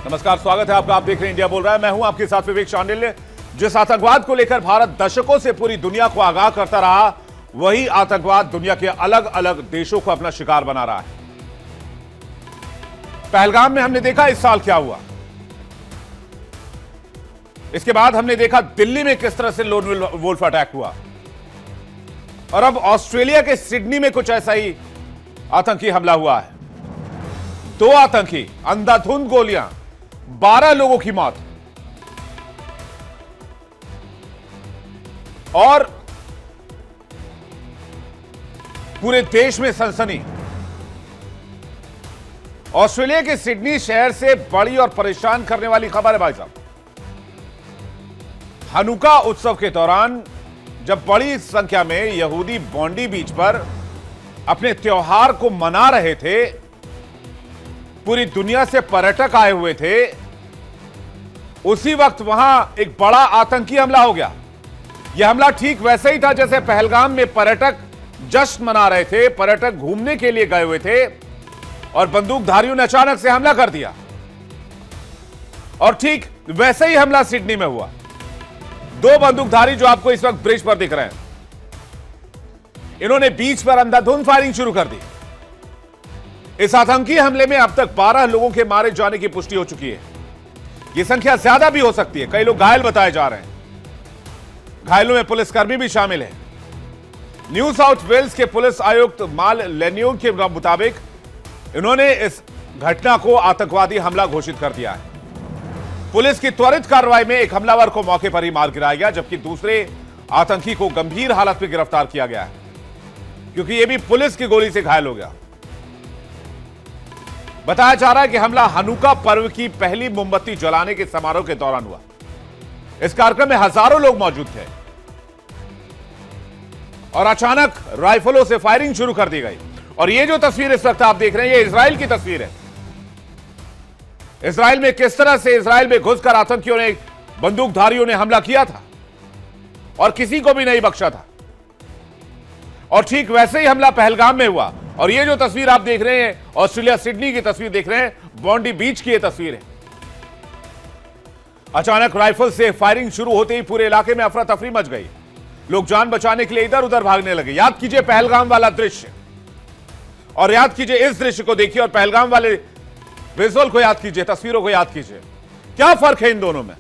नमस्कार, स्वागत है आपका। आप देख रहे हैं इंडिया बोल रहा है। मैं हूं आपके साथ विवेक शांडिल्य। जिस आतंकवाद को लेकर भारत दशकों से पूरी दुनिया को आगाह करता रहा, वही आतंकवाद दुनिया के अलग अलग देशों को अपना शिकार बना रहा है। पहलगाम में हमने देखा इस साल क्या हुआ। इसके बाद हमने देखा दिल्ली में किस तरह से लोन वोल्फ अटैक हुआ, और अब ऑस्ट्रेलिया के सिडनी में कुछ ऐसा ही आतंकी हमला हुआ है। 2 आतंकी, अंधाधुंध गोलियां, 12 लोगों की मौत, और पूरे देश में सनसनी। ऑस्ट्रेलिया के सिडनी शहर से बड़ी और परेशान करने वाली खबर है भाई साहब। हनुका उत्सव के दौरान जब बड़ी संख्या में यहूदी बॉन्डी बीच पर अपने त्योहार को मना रहे थे, पूरी दुनिया से पर्यटक आए हुए थे, उसी वक्त वहां एक बड़ा आतंकी हमला हो गया। यह हमला ठीक वैसे ही था जैसे पहलगाम में पर्यटक जश्न मना रहे थे, पर्यटक घूमने के लिए गए हुए थे, और बंदूकधारियों ने अचानक से हमला कर दिया। और ठीक वैसे ही हमला सिडनी में हुआ। 2 बंदूकधारी जो आपको इस वक्त ब्रिज पर दिख रहे हैं, इन्होंने बीच पर अंधाधुंध फायरिंग शुरू कर दी। इस आतंकी हमले में अब तक 12 लोगों के मारे जाने की पुष्टि हो चुकी है। यह संख्या ज्यादा भी हो सकती है, कई लोग घायल बताए जा रहे हैं। घायलों में पुलिसकर्मी भी शामिल है। न्यू साउथ वेल्स के पुलिस आयुक्त माल लेन्यू के मुताबिक इन्होंने इस घटना को आतंकवादी हमला घोषित कर दिया है। पुलिस की त्वरित कार्रवाई में एक हमलावर को मौके पर ही मार गिराया गया, जबकि दूसरे आतंकी को गंभीर हालत में गिरफ्तार किया गया है, क्योंकि यह भी पुलिस की गोली से घायल हो गया। बताया जा रहा है कि हमला हनुका पर्व की पहली मोमबत्ती जलाने के समारोह के दौरान हुआ। इस कार्यक्रम में हजारों लोग मौजूद थे, और अचानक राइफलों से फायरिंग शुरू कर दी गई। और ये जो तस्वीर इस वक्त आप देख रहे हैं, ये इजराइल की तस्वीर है। इजराइल में किस तरह से इजराइल में घुसकर आतंकियों ने, बंदूकधारियों ने हमला किया था, और किसी को भी नहीं बख्शा था। और ठीक वैसे ही हमला पहलगाम में हुआ। और ये जो तस्वीर आप देख रहे हैं, ऑस्ट्रेलिया सिडनी की तस्वीर देख रहे हैं, बॉन्डी बीच की ये तस्वीर है। अचानक राइफल से फायरिंग शुरू होते ही पूरे इलाके में अफरा तफरी मच गई। लोग जान बचाने के लिए इधर उधर भागने लगे। याद कीजिए पहलगाम वाला दृश्य, और याद कीजिए इस दृश्य को देखिए, और पहलगाम वाले विजुअल को याद कीजिए, तस्वीरों को याद कीजिए। क्या फर्क है इन दोनों में?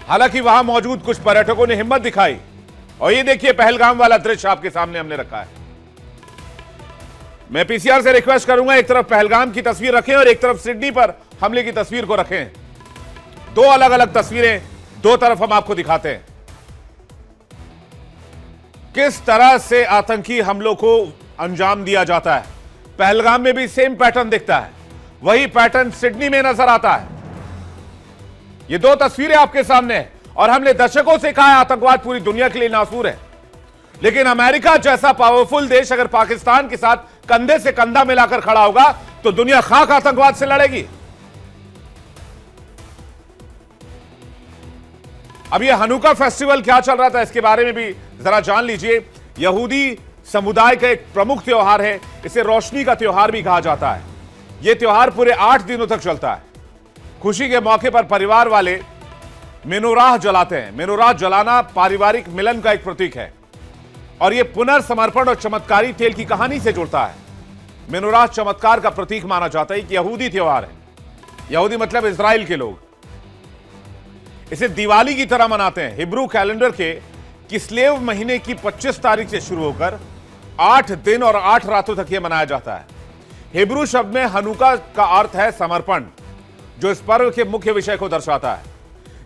हालांकि वहां मौजूद कुछ पर्यटकों ने हिम्मत दिखाई, और ये देखिए पहलगाम वाला दृश्य आपके सामने हमने रखा है। मैं पीसीआर से रिक्वेस्ट करूंगा, एक तरफ पहलगाम की तस्वीर रखें और एक तरफ सिडनी पर हमले की तस्वीर को रखें। 2 अलग अलग तस्वीरें, 2 तरफ हम आपको दिखाते हैं किस तरह से आतंकी हमलों को अंजाम दिया जाता है। पहलगाम में भी सेम पैटर्न दिखता है, वही पैटर्न सिडनी में नजर आता है। ये 2 तस्वीरें आपके सामने हैं, और हमने दशकों से कहा है आतंकवाद पूरी दुनिया के लिए नासूर है। लेकिन अमेरिका जैसा पावरफुल देश अगर पाकिस्तान के साथ कंधे से कंधा मिलाकर खड़ा होगा, तो दुनिया खाक आतंकवाद से लड़ेगी। अब ये हनुका फेस्टिवल क्या चल रहा था, इसके बारे में भी जरा जान लीजिए। यहूदी समुदाय का एक प्रमुख त्योहार है, इसे रोशनी का त्योहार भी कहा जाता है। यह त्योहार पूरे 8 दिनों तक चलता है। खुशी के मौके पर परिवार वाले मेनोराह जलाते हैं। मेनोराह जलाना पारिवारिक मिलन का एक प्रतीक है, और यह पुनर्समर्पण और चमत्कारी तेल की कहानी से जुड़ता है। मेनोराह चमत्कार का प्रतीक माना जाता है कि यहूदी त्योहार है। यहूदी मतलब इजराइल के लोग इसे दिवाली की तरह मनाते हैं। हिब्रू कैलेंडर के किस्लेव महीने की 25 तारीख से शुरू होकर 8 दिन और 8 रातों तक यह मनाया जाता है। हिब्रू शब्द में हनुका का अर्थ है समर्पण, जो इस पर्व के मुख्य विषय को दर्शाता है,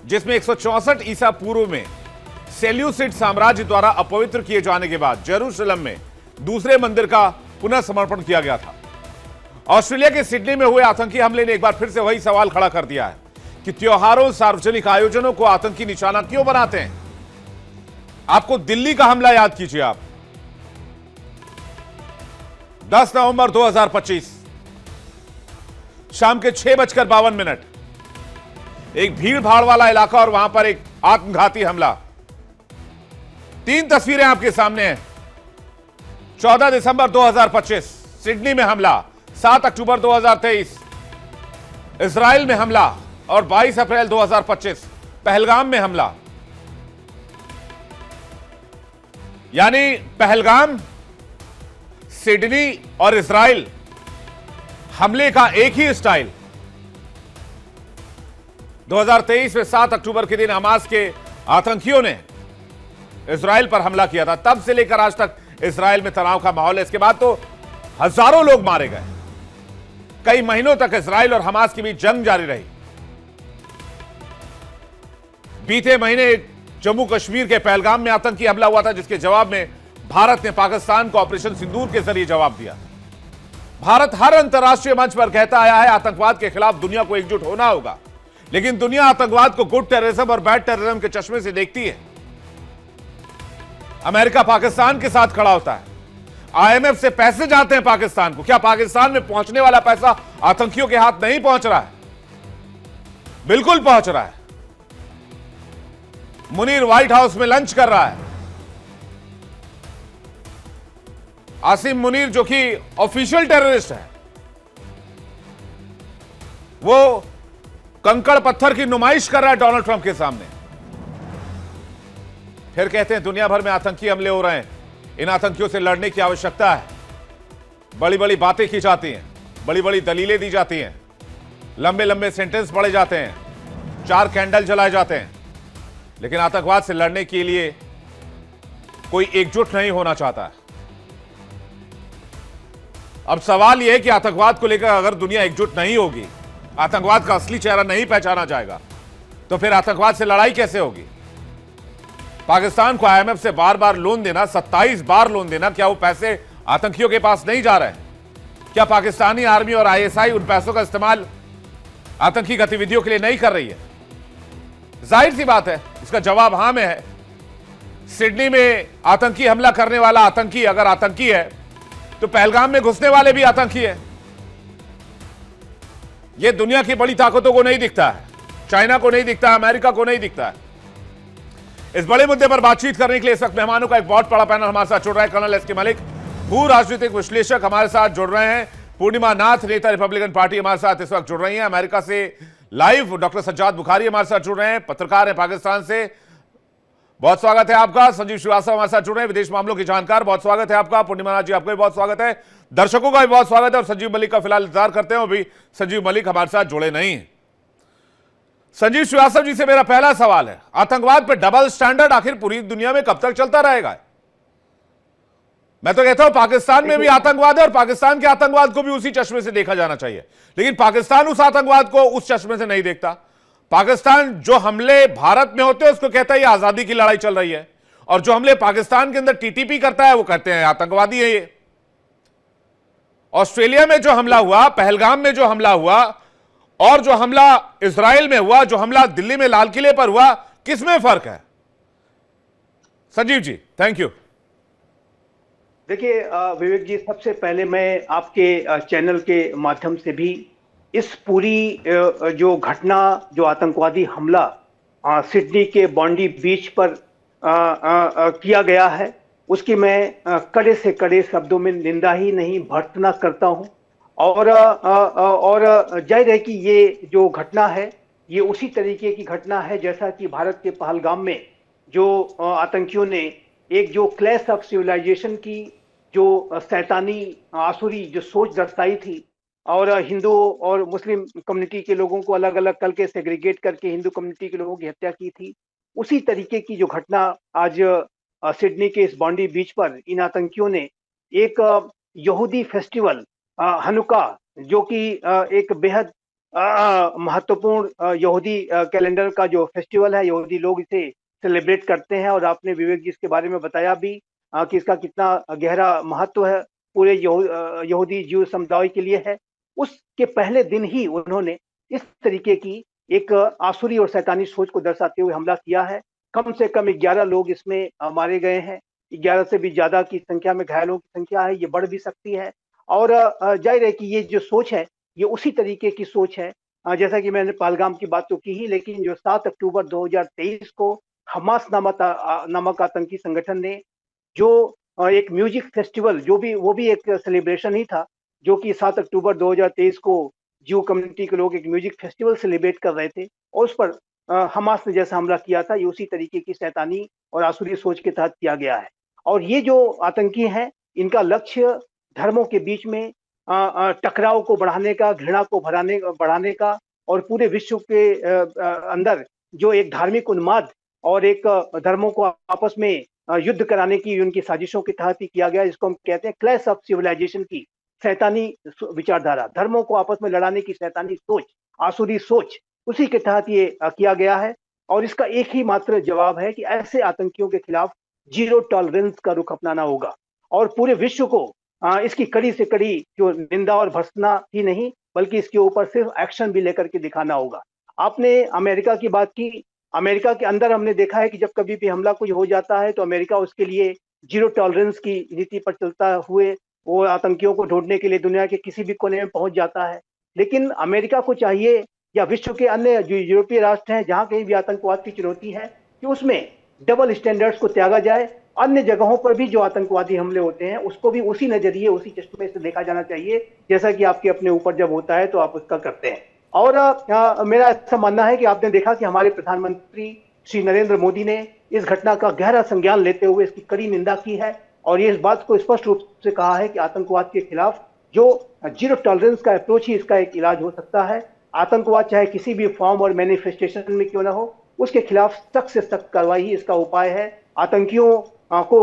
जिसमें 164 ईसा पूर्व में सेल्यूसिड साम्राज्य द्वारा अपवित्र किए जाने के बाद जेरूशलम में दूसरे मंदिर का पुनः समर्पण किया गया था। ऑस्ट्रेलिया के सिडनी में हुए आतंकी हमले ने एक बार फिर से वही सवाल खड़ा कर दिया है कि त्योहारों, सार्वजनिक आयोजनों को आतंकी निशाना क्यों बनाते हैं। आपको दिल्ली का हमला याद कीजिए आप, 10 नवंबर 2025 शाम के 6:52, एक भीड़ भाड़ वाला इलाका और वहां पर एक आत्मघाती हमला। 3 तस्वीरें आपके सामने हैं। 14 दिसंबर 2025 सिडनी में हमला, 7 अक्टूबर 2023 इजराइल में हमला और 22 अप्रैल 2025 पहलगाम में हमला। यानी पहलगाम, सिडनी और इजराइल, हमले का एक ही स्टाइल। 2023 में 7 अक्टूबर के दिन हमास के आतंकियों ने इजराइल पर हमला किया था। तब से लेकर आज तक इजराइल में तनाव का माहौल है। इसके बाद तो हजारों लोग मारे गए। कई महीनों तक इजराइल और हमास के बीच जंग जारी रही। बीते महीने जम्मू कश्मीर के पहलगाम में आतंकी हमला हुआ था, जिसके जवाब में भारत ने पाकिस्तान को ऑपरेशन सिंदूर के जरिए जवाब दिया। भारत हर अंतर्राष्ट्रीय मंच पर कहता आया है आतंकवाद के खिलाफ दुनिया को एकजुट होना होगा, लेकिन दुनिया आतंकवाद को गुड टेररिज्म और बैड टेररिज्म के चश्मे से देखती है। अमेरिका पाकिस्तान के साथ खड़ा होता है। आईएमएफ से पैसे जाते हैं पाकिस्तान को। क्या पाकिस्तान में पहुंचने वाला पैसा आतंकियों के हाथ नहीं पहुंच रहा है? बिल्कुल पहुंच रहा है। मुनीर व्हाइट हाउस में लंच कर रहा है। आसिम मुनीर, जो कि ऑफिशियल टेररिस्ट है, वो कंकड़ पत्थर की नुमाइश कर रहा है डोनाल्ड ट्रंप के सामने। फिर कहते हैं दुनिया भर में आतंकी हमले हो रहे हैं, इन आतंकियों से लड़ने की आवश्यकता है। बड़ी बड़ी बातें की जाती हैं, बड़ी बड़ी दलीलें दी जाती हैं, लंबे लंबे सेंटेंस पढ़े जाते हैं, 4 कैंडल जलाए जाते हैं, लेकिन आतंकवाद से लड़ने के लिए कोई एकजुट नहीं होना चाहता। अब सवाल यह है कि आतंकवाद को लेकर अगर दुनिया एकजुट नहीं होगी, आतंकवाद का असली चेहरा नहीं पहचाना जाएगा, तो फिर आतंकवाद से लड़ाई कैसे होगी? पाकिस्तान को आईएमएफ से बार बार लोन देना, 27 बार लोन देना, क्या वो पैसे आतंकियों के पास नहीं जा रहे हैं? क्या पाकिस्तानी आर्मी और आईएसआई उन पैसों का इस्तेमाल आतंकी गतिविधियों के लिए नहीं कर रही है? जाहिर सी बात है, इसका जवाब हां में है। सिडनी में आतंकी हमला करने वाला आतंकी अगर आतंकी है, तो पहलगाम में घुसने वाले भी आतंकी है। यह दुनिया की बड़ी ताकतों को नहीं दिखता है, चाइना को नहीं दिखता है, अमेरिका को नहीं दिखता है। इस बड़े मुद्दे पर बातचीत करने के लिए इस वक्त मेहमानों का एक बहुत बड़ा पैनल हमारे साथ जुड़ रहा है। कर्नल एस के मलिक, भू राजनीतिक विश्लेषक, हमारे साथ जुड़ रहे हैं। पूर्णिमा नाथ, नेता रिपब्लिकन पार्टी, हमारे साथ इस वक्त जुड़ रही हैं। अमेरिका से लाइव डॉक्टर सज्जाद बुखारी हमारे साथ जुड़ रहे हैं, पत्रकार हैं पाकिस्तान से। बहुत स्वागत है आपका। संजीव श्रीवास्तव हमारे साथ जुड़ रहे हैं, विदेश मामलों के जानकार, बहुत स्वागत है आपका। पूर्णिमा नाथ जी, आपका भी बहुत स्वागत है। दर्शकों का भी बहुत स्वागत है। और संजीव मलिक का फिलहाल इंतजार करते हैं, अभी संजीव मलिक हमारे साथ जुड़े नहीं हैं। संजीव श्रीवास्तव जी से मेरा पहला सवाल है, आतंकवाद पर डबल स्टैंडर्ड आखिर पूरी दुनिया में कब तक चलता रहेगा? मैं तो कहता हूं पाकिस्तान में भी आतंकवाद है और पाकिस्तान के आतंकवाद को भी उसी चश्मे से देखा जाना चाहिए, लेकिन पाकिस्तान उस आतंकवाद को उस चश्मे से नहीं देखता। पाकिस्तान जो हमले भारत में होते हैं उसको कहता है ये आजादी की लड़ाई चल रही है, और जो हमले पाकिस्तान के अंदर टीटीपी करता है वो कहते हैं आतंकवादी है ये। ऑस्ट्रेलिया में जो हमला हुआ, पहलगाम में जो हमला हुआ, और जो हमला इजराइल में हुआ, जो हमला दिल्ली में लाल किले पर हुआ, किसमें फर्क है? Sanjeev ji, thank you. देखिए विवेक जी, सबसे पहले मैं आपके चैनल के माध्यम से भी इस पूरी जो घटना, जो आतंकवादी हमला सिडनी के बॉन्डी बीच पर किया गया है, उसकी मैं कड़े से कड़े शब्दों में निंदा ही नहीं भर्त्सना करता हूं। और जाहिर है कि ये जो घटना है ये उसी तरीके की घटना है जैसा कि भारत के पहलगाम में जो आतंकियों ने एक जो क्लैश ऑफ सिविलाइजेशन की जो शैतानी आसुरी जो सोच दर्शाई थी, और हिंदू और मुस्लिम कम्युनिटी के लोगों को अलग अलग करके सेग्रीगेट करके हिंदू कम्युनिटी के लोगों की हत्या की थी, उसी तरीके की जो घटना आज सिडनी के इस बॉन्डी बीच पर इन आतंकियों ने एक यहूदी फेस्टिवल हनुका, जो कि एक बेहद महत्वपूर्ण यहूदी कैलेंडर का जो फेस्टिवल है, यहूदी लोग इसे सेलिब्रेट करते हैं। और आपने विवेक जी इसके बारे में बताया भी कि इसका कितना गहरा महत्व है पूरे यहूदी जीव समुदाय के लिए है। उसके पहले दिन ही उन्होंने इस तरीके की एक आसुरी और शैतानी सोच को दर्शाते हुए हमला किया है। कम से कम 11 लोग इसमें मारे गए हैं, 11 से भी ज्यादा की संख्या में घायलों की संख्या है, ये बढ़ भी सकती है। और जाहिर है कि ये जो सोच है ये उसी तरीके की सोच है, जैसा कि मैंने पहलगाम की बात तो की ही, लेकिन जो 7 अक्टूबर 2023 को हमास नामक आतंकी संगठन ने जो एक म्यूजिक फेस्टिवल, वो भी एक सेलिब्रेशन ही था, जो कि 7 अक्टूबर 2023 को ज्यू कम्युनिटी के लोग एक म्यूजिक फेस्टिवल सेलिब्रेट कर रहे थे और उस पर हमास ने जैसा हमला किया था, ये उसी तरीके की शैतानी और आसुरी सोच के तहत किया गया है। और ये जो आतंकी हैं, इनका लक्ष्य धर्मों के बीच में टकराव को बढ़ाने का, घृणा को बढ़ाने का और पूरे विश्व के अंदर जो एक धार्मिक उन्माद और एक धर्मों को आपस में युद्ध कराने की उनकी साजिशों के तहत ही किया गया, जिसको हम कहते हैं क्लैश ऑफ सिविलाइजेशन की शैतानी विचारधारा, धर्मों को आपस में लड़ाने की शैतानी सोच, आसुरी सोच, उसी के तहत ये किया गया है। और इसका एक ही मात्र जवाब है कि ऐसे आतंकियों के खिलाफ जीरो टॉलरेंस का रुख अपनाना होगा और पूरे विश्व को इसकी कड़ी से कड़ी जो निंदा और भर्त्सना ही नहीं, बल्कि इसके ऊपर सिर्फ एक्शन भी लेकर के दिखाना होगा। आपने अमेरिका की बात की, अमेरिका के अंदर हमने देखा है कि जब कभी भी हमला कुछ हो जाता है तो अमेरिका उसके लिए जीरो टॉलरेंस की नीति पर चलता हुए वो आतंकियों को ढूंढने के लिए दुनिया के किसी भी कोने में पहुंच जाता है। लेकिन अमेरिका को चाहिए या विश्व के अन्य जो यूरोपीय राष्ट्र हैं जहां कहीं भी आतंकवाद की चुनौती है कि उसमें डबल स्टैंडर्ड्स को त्यागा जाए। अन्य जगहों पर भी जो आतंकवादी हमले होते हैं उसको भी उसी नजरिए, उसी चश्मे से देखा जाना चाहिए जैसा कि आपके अपने ऊपर जब होता है तो आप उसका करते हैं। और मेरा ऐसा मानना है कि आपने देखा कि हमारे प्रधानमंत्री श्री नरेंद्र मोदी ने इस घटना का गहरा संज्ञान लेते हुए इसकी कड़ी निंदा की है और ये इस बात को स्पष्ट रूप से कहा है कि आतंकवाद के खिलाफ जो जीरो टॉलरेंस का अप्रोच ही इसका एक इलाज हो सकता है। आतंकवाद चाहे किसी भी फॉर्म और मैनिफेस्टेशन में क्यों ना हो, उसके खिलाफ सख्त से सख्त कार्रवाई ही इसका उपाय है। आतंकियों को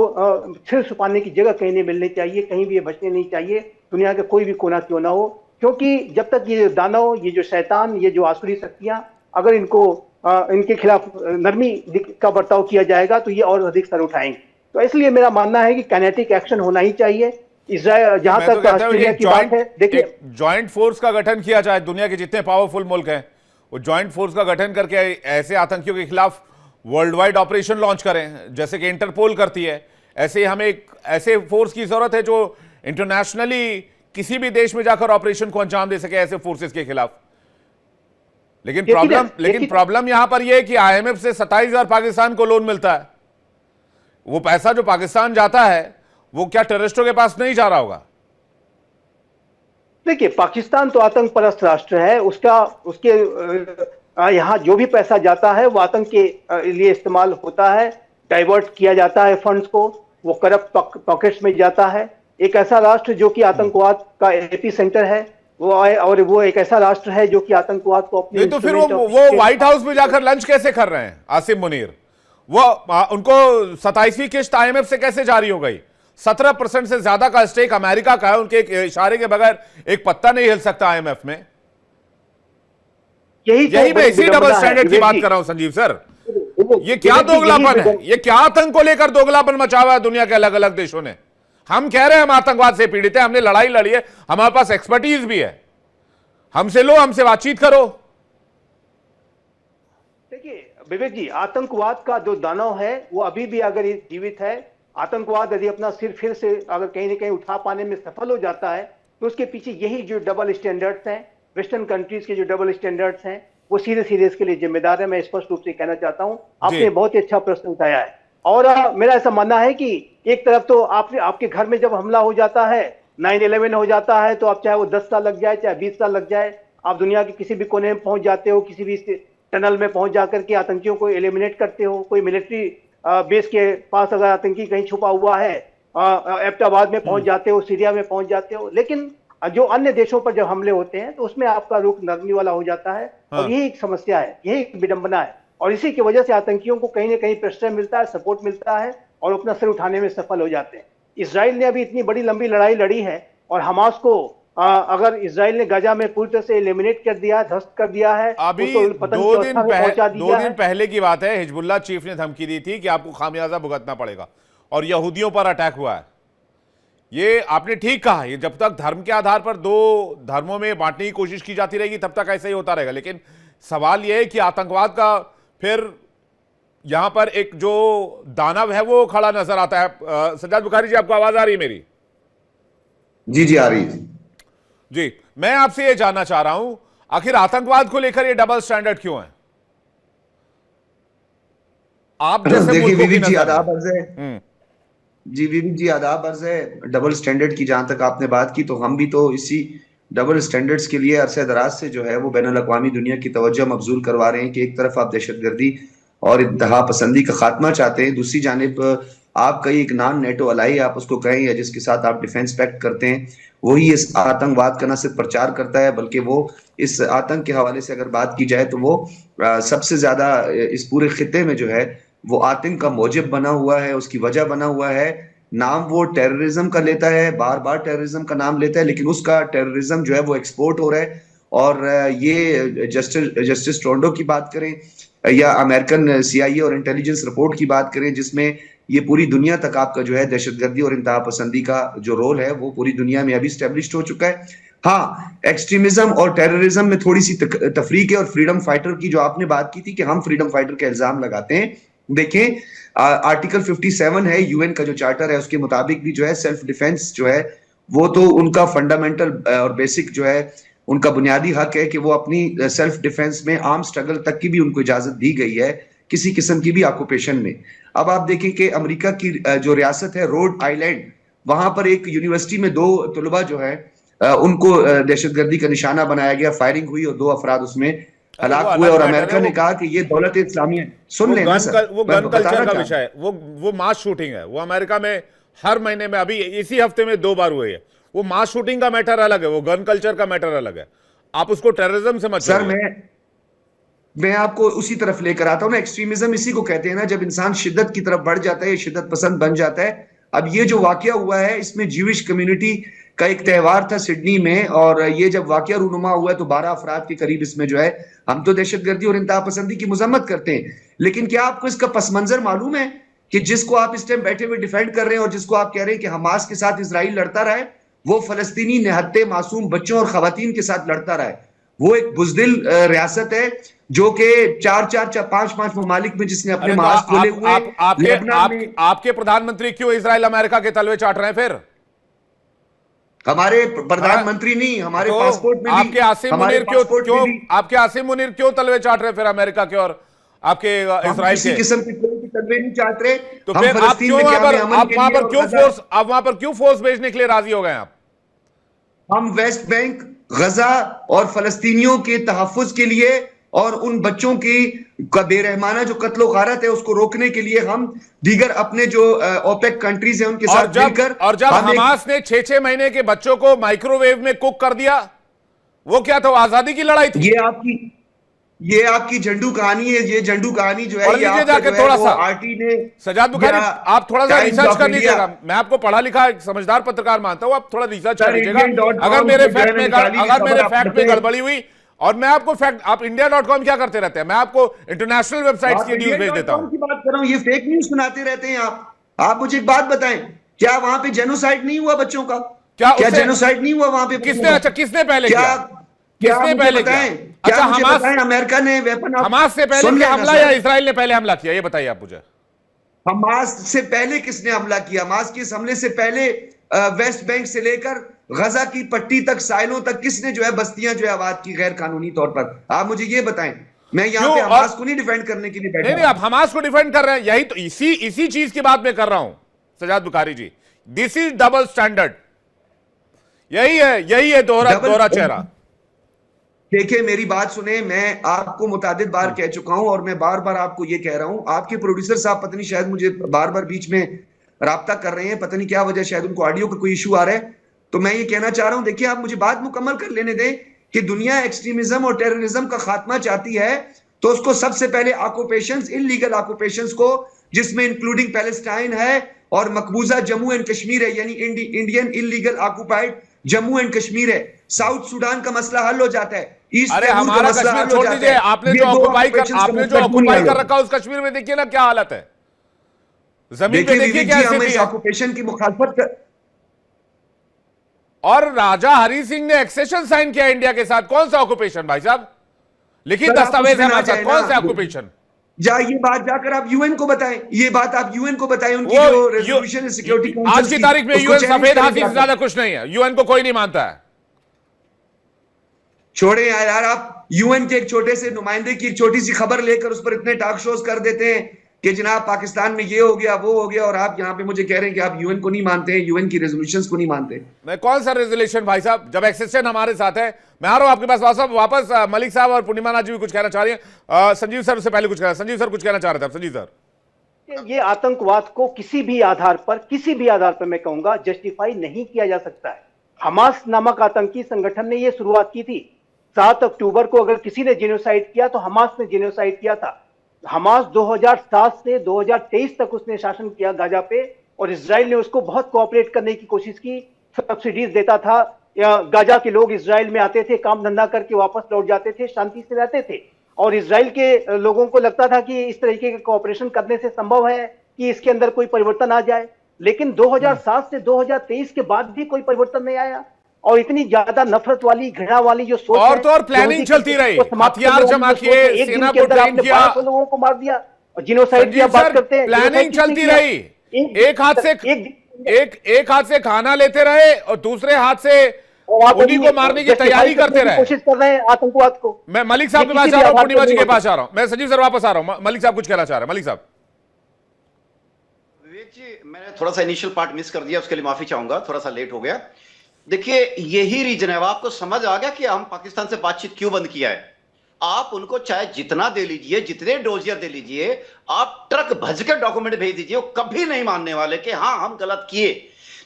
सिर छुपाने की जगह कहीं नहीं मिलनी चाहिए, कहीं भी ये बचने नहीं चाहिए, दुनिया का कोई भी कोना क्यों ना हो, क्योंकि जब तक ये दानव, ये जो शैतान, ये जो आसुरी शक्तियां, अगर इनके खिलाफ नरमी का बर्ताव किया जाएगा तो ये और अधिक सर उठाएंगे। तो इसलिए मेरा मानना है कि काइनेटिक एक्शन होना ही चाहिए। इजराइल जहां तक ऑस्ट्रेलिया की बात है, देखिए जॉइंट फोर्स का गठन किया जाए, दुनिया के जितने पावरफुल मुल्क हैं वो जॉइंट फोर्स का गठन करके ऐसे आतंकियों के खिलाफ वर्ल्ड वाइड ऑपरेशन लॉन्च करें जैसे कि इंटरपोल करती है। ऐसे ही हमें एक ऐसे फोर्स की जरूरत है जो इंटरनेशनली किसी भी देश में जाकर ऑपरेशन को अंजाम दे सके ऐसे फोर्सेस के खिलाफ। लेकिन प्रॉब्लम यहां पर यह है कि आईएमएफ से 27,000 पाकिस्तान को लोन मिलता है। वो पैसा जो पाकिस्तान जाता है वो क्या टेररिस्टों के पास नहीं जा रहा होगा? देखिए, पाकिस्तान तो आतंक परस्त राष्ट्र है, उसके यहाँ जो भी पैसा जाता है वो आतंक के लिए इस्तेमाल होता है, डाइवर्ट किया जाता है फंड्स को, वो करप्ट पॉकेट्स में जाता है। एक ऐसा राष्ट्र जो कि आतंकवाद का एपी सेंटर है और वो एक ऐसा राष्ट्र है जो कि आतंकवाद को अपने तो फिर वो व्हाइट हाउस में जाकर लंच कैसे कर रहे हैं आसिम मुनीर? वो उनको 27वीं किस्त आईएमएफ से कैसे जारी हो गई? 17% से ज्यादा का स्टेक अमेरिका का है, उनके इशारे के बगैर एक पत्ता नहीं हिल सकता आईएमएफ में। यही मैं इसी डबल स्टैंडर्ड की बात कर रहा हूं संजीव सर। ये क्या दोगलापन है? ये क्या आतंक को लेकर दोगलापन मचा हुआ है दुनिया के अलग अलग देशों ने? हम कह रहे हैं हम आतंकवाद से पीड़ित हैं, हमने लड़ाई लड़ी है, हमारे पास एक्सपर्टीज भी है, हमसे लो, हमसे बातचीत करो। देखिए विवेक जी, आतंकवाद का जो दानव है वो अभी भी अगर जीवित है, आतंकवाद यदि अपना सिर फिर से अगर कहीं ना कहीं उठा पाने में सफल हो जाता है तो उसके पीछे यही जो डबल स्टैंडर्ड्स हैं, वेस्टर्न कंट्रीज के जो डबल स्टैंडर्ड्स हैं, वो सीधे सीधे इसके लिए जिम्मेदार है। मैं स्पष्ट रूप से कहना चाहता हूं, आपने बहुत ही अच्छा प्रश्न उठाया है। और मेरा ऐसा मानना है कि एक तरफ तो आपके घर में जब हमला हो जाता है, 9/11 हो जाता है, तो आप चाहे वो 10 साल लग जाए, चाहे 20 साल लग जाए, आप दुनिया के किसी भी कोने में पहुंच जाते हो, किसी भी टनल में पहुंच जाकर के आतंकियों को एलिमिनेट करते हो। कोई मिलिट्री बेस के पास अगर आतंकी कहीं छुपा हुआ है, एबटाबाद में पहुंच जाते हो, सीरिया में पहुंच जाते हो। लेकिन जो अन्य देशों पर जब हमले होते हैं तो उसमें आपका रुख नरमी वाला हो जाता है। और यही एक समस्या है, यही एक विडंबना है, और इसी की वजह से आतंकियों को कहीं ना कहीं प्रश्रय मिलता है, सपोर्ट मिलता है और अपना सिर उठाने में सफल हो जाते हैं। इजराइल ने अभी इतनी बड़ी लंबी लड़ाई लड़ी है और हमास को अगर इजराइल ने गाजा में पूरी तरह से एलिमिनेट कर दिया, ध्वस्त कर दिया है, अभी तो 2 दिन पहले की बात है, हिजबुल्लाह चीफ ने धमकी दी थी कि आपको खामियाजा भुगतना पड़ेगा और यहूदियों पर अटैक हुआ है। ये आपने ठीक कहा, ये जब तक धर्म के आधार पर 2 धर्मों में बांटने की कोशिश की जाती रहेगी तब तक ऐसा ही होता रहेगा। लेकिन सवाल यह है कि आतंकवाद का फिर यहां पर एक जो दानव है वो खड़ा नजर आता है। सज्जाद बुखारी जी, आपको आवाज आ रही है मेरी? जी आ रही है जी। मैं आपसे ये जानना चाह रहा हूं, आखिर आतंकवाद को लेकर ये डबल स्टैंडर्ड क्यों है? आप जैसे देखिए विवेक जी, आदाब अर्ज़ है। जी विवेक जी, आदाब अर्ज है। डबल स्टैंडर्ड की जहां तक आपने बात की, तो हम भी तो इसी डबल स्टैंडर्ड्स के लिए अरसे दराज से जो है वो बैनुल अक़वामी दुनिया की तवज्जो मबजूल करवा रहे हैं कि एक तरफ आप दहशतगर्दी और इंतहा पसंदी का खात्मा चाहते हैं, दूसरी जानिब आपका एक नॉन नेटो अलाई आप उसको कहें या जिसके साथ आप डिफेंस पैक्ट करते हैं, वही इस आतंकवाद का न सिर्फ प्रचार करता है बल्कि वो इस आतंक के हवाले से अगर बात की जाए तो वो सबसे ज्यादा इस पूरे खिते में जो है वो आतंक का मौजब बना हुआ है, उसकी वजह बना हुआ है। नाम वो टेररिज्म का लेता है, बार बार टेररिज्म का नाम लेता है, लेकिन उसका टेररिज्म जो है वो एक्सपोर्ट हो रहा है। और ये जस्टिस ट्रूडो की बात करें या अमेरिकन सीआईए और इंटेलिजेंस रिपोर्ट की बात करें, जिसमें ये पूरी दुनिया तक आपका जो है दहशतगर्दी और इंतहा पसंदी का जो रोल है वो पूरी दुनिया में अभी स्टेब्लिश्ड हो चुका है। हाँ, एक्सट्रीमिज्म और टेररिज्म में थोड़ी सी तफरीक है। और फ्रीडम फाइटर की जो आपने बात की थी कि हम फ्रीडम फाइटर का इल्जाम लगाते हैं, देखें आर्टिकल 57 है यूएन का जो चार्टर है, उसके मुताबिक भी जो है सेल्फ डिफेंस जो है वो तो उनका फंडामेंटल और बेसिक जो है उनका बुनियादी हक है कि वो अपनी सेल्फ डिफेंस में आर्म स्ट्रगल तक की भी उनको इजाजत दी गई है, किसी किस्म की भी ऑक्यूपेशन में। अब आप देखें कि अमेरिका की जो रियासत है रोड आइलैंड, वहां पर एक यूनिवर्सिटी में 2 तलबा जो है उनको दहशतगर्दी का निशाना बनाया गया, फायरिंग हुई और 2 अफराद उसमें अरे वो हलाक हुए। अलग और मैटर अमेरिका है, ने कहा कि ये दौलत इस्लामिया, सुन लेना सर, वो मैं गन बता कल्चर रहा का क्या। विषय है। वो मास शूटिंग है। वो अमेरिका में हर महीने में, अभी इसी हफ्ते में 2 बार हुई है। वो मास शूटिंग का मैटर अलग है, वो गन कल्चर का मैटर अलग है। आप उसको टेररिज्म से मत सर जोड़िए। मैं आपको उसी तरफ लेकर आता हूं ना। एक्सट्रीमिज्म इसी को कहते हैं ना, जब इंसान शिद्दत की तरफ बढ़ जाता है, शिद्दत पसंद बन जाता है। अब ये जो वाकया हुआ है इसमें ज्यूइश कम्युनिटी का एक त्यौहार था सिडनी में, और ये जब वाकया रूनुमा हुआ है तो 12 अफराद के करीब इसमें जो है, हम तो दहशतगर्दी और इंतहा पसंदी की मजम्मत करते हैं, लेकिन क्या आपको इसका पस मंजर मालूम है कि जिसको आप इस टाइम बैठे हुए डिफेंड कर रहे हैं और जिसको आप कह रहे हैं कि हमास के साथ इसराइल लड़ता रहा है, वो फलस्तीनी निहत्ते मासूम बच्चों और खवातीन के साथ लड़ता रहा है। वो एक बुजदिल रियासत है जो कि 4-4-5-5 ममालिक में जिसने अपने अरे तो महाज खोले हुए, लेबनान में आपके प्रधानमंत्री क्यों इजराइल अमेरिका के तलवे चाट रहे हैं फिर? हमारे प्रधानमंत्री नहीं, हमारे तो पासपोर्ट में आपके भी, आसिम हमारे मुनीर क्यों पासपोर्ट में भी आपके आसिम मुनीर क्यों तलवे चाट रहे हैं फिर अमेरिका के और आपके हम इजराइल किसी के? किस्म के कोई भी तलवे नहीं चाहते रहे। तो हम फिर आप फलस्तीन क्यों में वहां पर, क़याम-ए-अमन आप के वहां लिए पर और क्यों गजा, फोर्स, आप वहां पर क्यों फोर्स भेजने के लिए राजी हो गए आप? हम वेस्ट बैंक, गजा और फलस्तीनियों के तहफ्फुज के लिए और उन बच्चों की बेरहमाना जो कत्लो गारत है उसको रोकने के लिए हम दीगर अपने जो ओपेक कंट्रीज है उनके साथ मिलकर, और जब हमास ने 6-6 महीने के बच्चों को माइक्रोवेव में कुक कर दिया, वो क्या था? वो आजादी की लड़ाई थी। ये आपकी झंडू कहानी है। ये झंडू कहानी जो है पढ़ ये लीजिए आपका जाके जो है थोड़ा वो सा। आरटी ने, सजाद बुखारी, आप थोड़ा सा टाइम्स रिसर्च ऑफ कर इंडिया, लीजिएगा। मैं आपको पढ़ा लिखा एक समझदार पत्रकार मानता हूं, आप थोड़ा रिसर्च कर सर, लीजिएगा। Indian.com अगर मेरे से जो है फैक्ट ना में निकाली हुई अगर मेरे खबर आप फैक्ट में पढ़ते हैं। गड़बड़ी हुई, और मैं आपको फैक्ट, आप इंडिया.com क्या करते रहते हैं, मैं आपको इंटरनेशनल वेबसाइट्स की न्यूज भेज देता हूं। की बात कर रहा हूं, ये फेक न्यूज सुनाते रहते हैं आप मुझे एक बात बताएं, क्या वहां पे जेनोसाइड नहीं हुआ बच्चों का? क्या जेनोसाइड नहीं हुआ वहां पे? किसने पहले किया? क्या किसने मुझे पहले बताएं? किया? अच्छा, मुझे बताएं, अमेरिका ने वेपन, हमास से पहले किया हमला या इजराइल ने पहले हमला किया? ये बताइए आप मुझे। हमास से पहले किसने हमला किया? हमास के इस हमले से पहले वेस्ट बैंक से लेकर गजा की पट्टी तक, साइलों तक किसने जो है बस्तियां जो है आबाद की गैर कानूनी तौर पर? आप मुझे ये बताएं। मैं यहाँ पे हमास को नहीं डिफेंड करने के लिए बैठा। नहीं, आप हमास को डिफेंड कर रहे हैं। यही तो, इसी चीज की बात मैं कर रहा हूं Sajad Bukhari ji. This is double standard. यही है दोहरा चेहरा। देखिए मेरी बात सुने, मैं आपको मुतादिद बार कह चुका हूं और मैं बार बार आपको ये कह रहा हूं। आपके प्रोड्यूसर साहब पता नहीं शायद मुझे बार बार बीच में राब्ता कर रहे हैं, पता नहीं क्या वजह, शायद उनको ऑडियो का कोई इशू आ रहा है। तो मैं ये कहना चाह रहा हूं, देखिए आप मुझे बात मुकम्मल कर लेने दें कि दुनिया एक्सट्रीमिज्म और टेररिज्म का खात्मा चाहती है तो उसको सबसे पहले ऑक्यूपेशंस, इलीगल ऑक्यूपेशंस को, जिसमें इंक्लूडिंग पैलेस्टाइन है और मकबूजा जम्मू एंड कश्मीर है, यानी Indian illegal occupied Jammu and Kashmir है। साउथ सूडान का मसला हल हो जाता है, ईस्ट अरे तिमूर का हमारा मसला कश्मीर हल हो छोड़ जाता दीजिए, है। आपने जो ऑक्युपाई कर रखा है उस कश्मीर में देखिए ना क्या हालत है। जमीन पे देखिए क्या हम इस स्थिति है। ऑक्यूपेशन की मुखालफत कर, और राजा हरि सिंह ने एक्सेशन साइन किया इंडिया के साथ। कौन सा ऑक्यूपेशन भाई साहब? लिखित दस्तावेज है हमारे साथ। कौन सा ऑक्यूपेशन? ये बात जाकर आप यूएन को बताएं, ये बात आप यूएन को बताएं। उनकी जो रेजोल्यूशन सिक्योरिटी काउंसिल आज की तारीख में यूएन सफेद हाथी से ज्यादा कुछ नहीं है। यूएन को कोई नहीं मानता है। छोड़े यार, आप यूएन के एक छोटे से नुमाइंदे की एक छोटी सी खबर लेकर उस पर इतने टॉक शोज कर देते हैं। कि जनाब पाकिस्तान में ये हो गया वो हो गया, और आप यहाँ पे मुझे कह रहे हैं कि आप यूएन को नहीं मानते हैं, यूएन की रेजोल्यूशंस को नहीं मानते। मैं कौन सा रेजोल्यूशन भाई साहब, जब एक्सेशन हमारे साथ है। मैं आ रहा हूं आपके पास वापस मलिक साहब और पूर्णिमा नाथ जी भी कुछ कहना चाह रही हैं। संजीव सर से पहले कुछ कहना, संजीव सर कुछ कहना चाह रहे थे आप। संजीव सर, ये आतंकवाद को किसी भी आधार पर मैं कहूंगा जस्टिफाई नहीं किया जा सकता है। हमास नामक आतंकी संगठन ने यह शुरुआत की थी 7 अक्टूबर को। अगर किसी ने जेनोसाइड किया तो हमास ने जेनोसाइड किया था। हमास 2007 से 2023 तक उसने शासन किया गाजा पे, और इजराइल ने उसको बहुत कोऑपरेट करने की कोशिश की, सब्सिडीज देता था। गाजा के लोग इजराइल में आते थे, काम धंधा करके वापस लौट जाते थे, शांति से रहते थे, और इजराइल के लोगों को लगता था कि इस तरीके के कोऑपरेशन करने से संभव है कि इसके अंदर कोई परिवर्तन आ जाए। लेकिन 2007 से 2023 के बाद भी कोई परिवर्तन नहीं आया, और इतनी ज्यादा नफरत वाली, घृणा वाली जो सोच और तो और प्लानिंग चलती रही, हथियार जमा किए, सेना को ट्रेन किया, लोगों को मार दिया, और जिनोसाइड की बात करते हैं। प्लानिंग चलती रही, एक हाथ से खाना लेते रहे और दूसरे हाथ से उन्हीं को मारने की तैयारी करते रहे, कोशिश कर रहे हैं आतंकवाद को। मैं मलिक साहब के पास आ रहा हूं, पूर्णिमा जी के पास आ रहा हूं, मैं संजीव सर वापस आ रहा हूं। मलिक साहब कुछ कहना चाह रहे हैं। मलिक साहब, विवेक जी, मैंने थोड़ा सा इनिशियल पार्ट मिस कर दिया, उसके लिए माफी चाहूंगा, थोड़ा सा लेट हो गया। देखिए, यही रीजन है, आपको समझ आ गया कि हम पाकिस्तान से बातचीत क्यों बंद किया है। आप उनको चाहे जितना दे लीजिए, जितने डोजियर दे लीजिए, आप ट्रक भज के डॉक्यूमेंट भेज दीजिए, वो कभी नहीं मानने वाले कि हाँ हम गलत किए।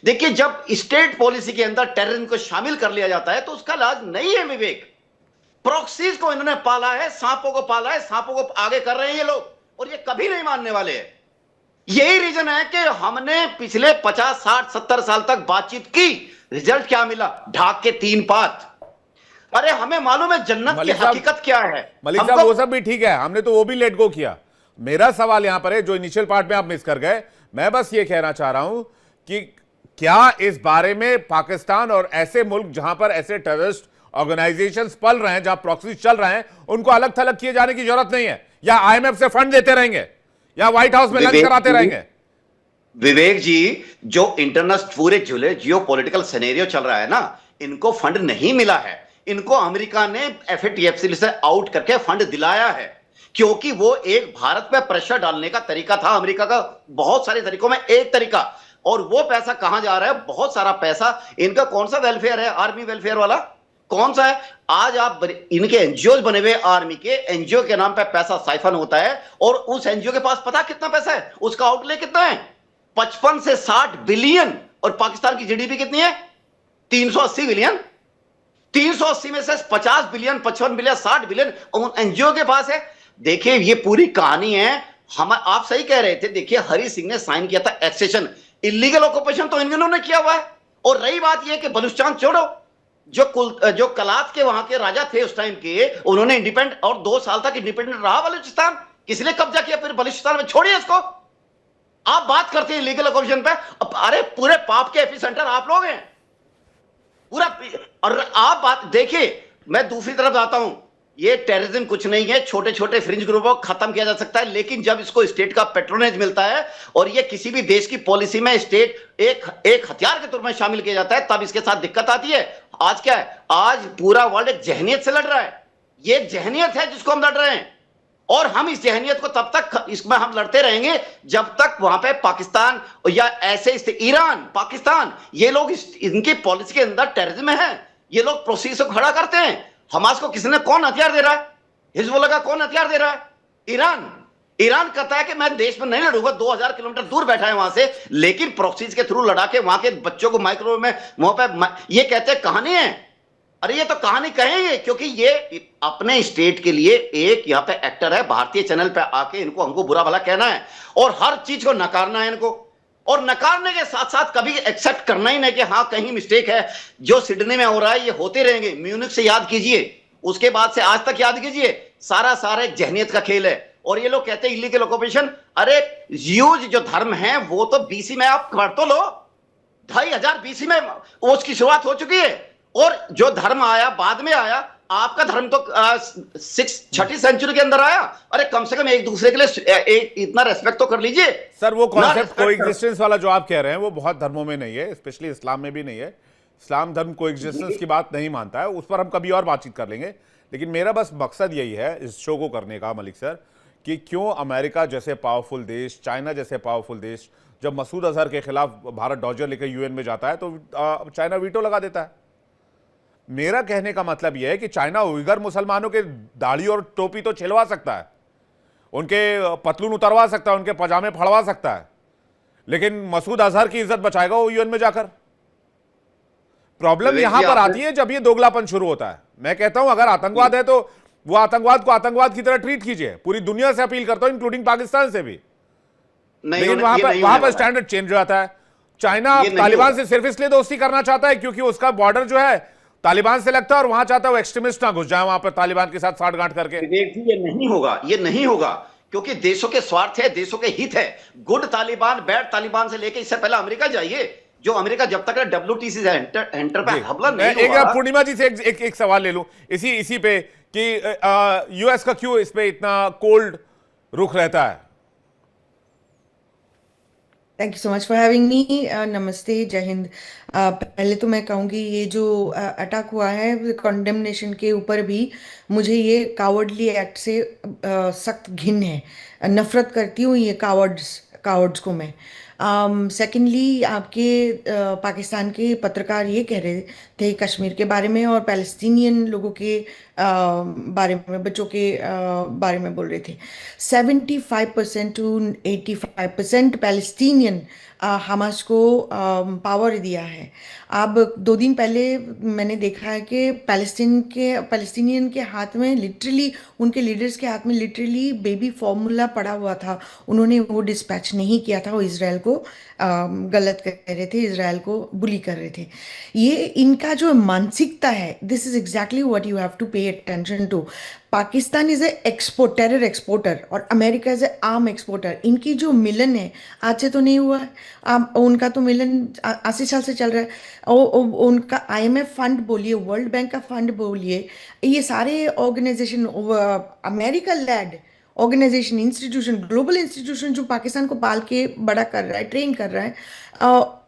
देखिए, जब स्टेट पॉलिसी के अंदर टेररिज्म को शामिल कर लिया जाता है तो उसका इलाज नहीं है विवेक। प्रॉक्सीज को इन्होंने पाला है, सांपों को पाला है, सांपों को आगे कर रहे हैं ये लोग, और ये कभी नहीं मानने वाले हैं। यही रीजन है कि हमने पिछले 50, 60, 70 साल तक बातचीत की, रिजल्ट क्या मिला? ढाक के 3 पात। अरे हमें मालूम है जन्नत की हकीकत क्या है। मलिक साहब, वो सब भी ठीक है, हमने तो वो भी लेट गो किया। मेरा सवाल यहां पर है, जो इनिशियल पार्ट में आप मिस कर गए, मैं बस ये कहना चाह रहा हूं कि क्या इस बारे में पाकिस्तान और ऐसे मुल्क जहां पर ऐसे टेररिस्ट ऑर्गेनाइजेशंस पल रहे हैं, जहां प्रॉक्सीज चल रहे हैं, उनको अलग थलग किए जाने की जरूरत नहीं है? या आईएमएफ से फंड देते रहेंगे, या व्हाइट हाउस में लंच कराते रहेंगे? विवेक जी, जो इंटरनल पूरे जुले जियो पॉलिटिकल सिनेरियो चल रहा है ना, इनको फंड नहीं मिला है। इनको अमेरिका ने एफएटीएफ से आउट करके फंड दिलाया है, क्योंकि वो एक भारत पे प्रेशर डालने का तरीका था अमेरिका का, बहुत सारे तरीकों में एक तरीका। और वो पैसा कहां जा रहा है? बहुत सारा पैसा। इनका कौन सा वेलफेयर है? आर्मी वेलफेयर वाला कौन सा है? आज आप इनके एनजीओ बने हुए, आर्मी के एनजीओ के नाम पे पैसा साइफन होता है, और उस एनजीओ के पास पता कितना पैसा है, उसका आउटले कितना है? 55 से 60 बिलियन। और पाकिस्तान की जीडीपी कितनी है? 380 बिलियन। 380 में से 50 बिलियन, 55 बिलियन, 60 बिलियन उन एनजीओ के पास है। देखिए, ये पूरी कहानी है। हम, आप सही कह रहे थे। देखिए, हरी सिंह ने साइन किया था एक्सेशन, इलीगल ऑक्यूपेशन तो इन्होंने किया हुआ है। और रही बात यह कि बलूचिस्तान छोड़ो, जो कलात के वहां के राजा थे उस टाइम के, उन्होंने इंडिपेंडेंट, और 2 साल तक इंडिपेंडेंट रहा बलूचिस्तान, किसी ने कब्जा किया फिर बलूचिस्तान में? छोड़िए इसको। आप बात करते हैं लीगल ऑक्यूपेशन पे। अरे पूरे पाप के एपिसेंटर आप लोग हैं पूरा। और आप बात देखिए, मैं दूसरी तरफ आता हूं। ये टेररिज्म कुछ नहीं है, छोटे छोटे फ्रिंज ग्रुपों को खत्म किया जा सकता है, लेकिन जब इसको स्टेट का पेट्रोनेज मिलता है और ये किसी भी देश की पॉलिसी में स्टेट एक हथियार के तौर में शामिल किया जाता है, तब इसके साथ दिक्कत आती है। आज क्या है? आज पूरा वर्ल्ड एक जहनियत से लड़ रहा है। ये जहनियत है जिसको हम लड़ रहे हैं, और हम इस जहनियत को तब तक इसमें हम लड़ते रहेंगे जब तक वहां पे पाकिस्तान या ऐसे ईरान, पाकिस्तान, ये लोग इनकी पॉलिसी के अंदर टेररिज्म है। ये लोग प्रोसेस को खड़ा करते हैं। हमास को किसने, कौन हथियार दे रहा है? हिजबुल्लाह का कौन हथियार दे रहा है? ईरान कहता है कि मैं देश में नहीं लड़ूंगा, 2000 किलोमीटर दूर बैठा है वहां से, लेकिन प्रॉक्सीज के थ्रू लड़ा के वहां के बच्चों को माइक्रोवेव में वहां पे ये कहते हैं कहानी है। अरे ये तो कहानी कहेंगे, क्योंकि ये अपने स्टेट के लिए एक यहाँ पे एक्टर है। भारतीय चैनल पे आके इनको हमको बुरा भला कहना है और हर चीज को नकारना है इनको, और नकारने के साथ साथ कभी एक्सेप्ट करना ही नहीं कि हाँ कहीं मिस्टेक है। जो सिडनी में हो रहा है ये होते रहेंगे। म्यूनिख से याद कीजिए, उसके बाद से आज तक याद कीजिए, सारा एक जहनियत का खेल है। और ये लोग कहते हैं इलीगल ऑक्यूपेशन। अरे यूज जो धर्म है वो तो बीसी में आप कर तो लो, 2500 बीसी में उसकी शुरुआत हो चुकी है। और जो धर्म आया बाद में आया, आपका धर्म तो 6ठी सेंचुरी के अंदर आया। अरे कम से कम एक दूसरे के लिए इतना रेस्पेक्ट तो कर लीजिए। सर, वो कॉन्सेप्ट कोएग्जिस्टेंस वाला जो आप कह रहे हैं वो बहुत धर्मों में नहीं है, स्पेशली इस्लाम में भी नहीं है। इस्लाम धर्म कोएग्जिस्टेंस की बात नहीं मानता है, उस पर हम कभी और बातचीत कर लेंगे। लेकिन मेरा बस मकसद यही है इस शो को करने का, मलिक सर, कि क्यों अमेरिका जैसे पावरफुल देश, चाइना जैसे पावरफुल देश, जब मसूद अजहर के खिलाफ भारत डॉजर लेकर यूएन में जाता है तो चाइना वीटो लगा देता है। मेरा कहने का मतलब यह है कि चाइना उइगर मुसलमानों के दाढ़ी और टोपी तो छिलवा सकता है, उनके पतलून उतरवा सकता है, उनके पजामे फड़वा सकता है, लेकिन मसूद अजहर की इज्जत बचाएगा वो यूएन में जाकर? प्रॉब्लम यहां पर आती है जब ये दोगलापन शुरू होता है। मैं कहता हूं अगर आतंकवाद है तो वो आतंकवाद को आतंकवाद की तरह ट्रीट कीजिए, पूरी दुनिया से अपील करता हूं, इंक्लूडिंग पाकिस्तान से भी। लेकिन वहां पर स्टैंडर्ड चेंज हो जाता है। चाइना तालिबान से सिर्फ इसलिए दोस्ती करना चाहता है क्योंकि उसका बॉर्डर जो है तालिबान से लगता है और वहां चाहता है वो एक्सट्रीमिस्ट ना घुस जाए वहां पर तालिबान के साथ साठगांठ करके। विवेक जी, ये नहीं होगा, ये नहीं होगा, क्योंकि देशों के स्वार्थ है, देशों के हित है। गुड तालिबान, बैड तालिबान से लेके इससे पहले अमेरिका जाइए, जो अमेरिका जब तक WTC से एंटर पे हमला नहीं हुआ। पूर्णिमा जी से एक सवाल ले लूं इसी पे कि यूएस का क्यों इस पे इतना कोल्ड रुख रहता है? Thank you so much for having me. नमस्ते, जय हिंद। पहले तो मैं कहूँगी ये जो अटैक हुआ है कंडेमनेशन के ऊपर भी मुझे ये कावर्डली एक्ट से सख्त घिन है, नफरत करती हूँ ये कावर्ड्स को मैं। सेकेंडली आपके पाकिस्तान के पत्रकार ये कह रहे थे कश्मीर के बारे में और पैलेस्टीनियन लोगों के बारे में, बच्चों के बारे में बोल रहे थे। 75% टू 85% पैलेस्टीनियन हमास को पावर दिया है। अब 2 दिन पहले मैंने देखा है कि पैलेस्टीनियन के हाथ में लिटरली, उनके लीडर्स के हाथ में लिटरली बेबी फॉर्मूला पड़ा हुआ था, उन्होंने वो डिस्पैच नहीं किया था। वो इसराइल को गलत कह रहे थे, इसराइल को बुली कर रहे थे। ये इनका जो मानसिकता है, this is exactly what you have to pay attention to. Pakistan is a terror exporter और America is a arm exporter. इनकी जो मिलन है आज से तो नहीं हुआ है, उनका तो मिलन 80 साल से चल रहा है। उनका IMF फंड बोलिए, वर्ल्ड बैंक का फंड बोलिए, ये सारे organisation, America led organisation, institution, global institution जो पाकिस्तान को पाल के बड़ा कर रहा है, ट्रेन कर रहा है,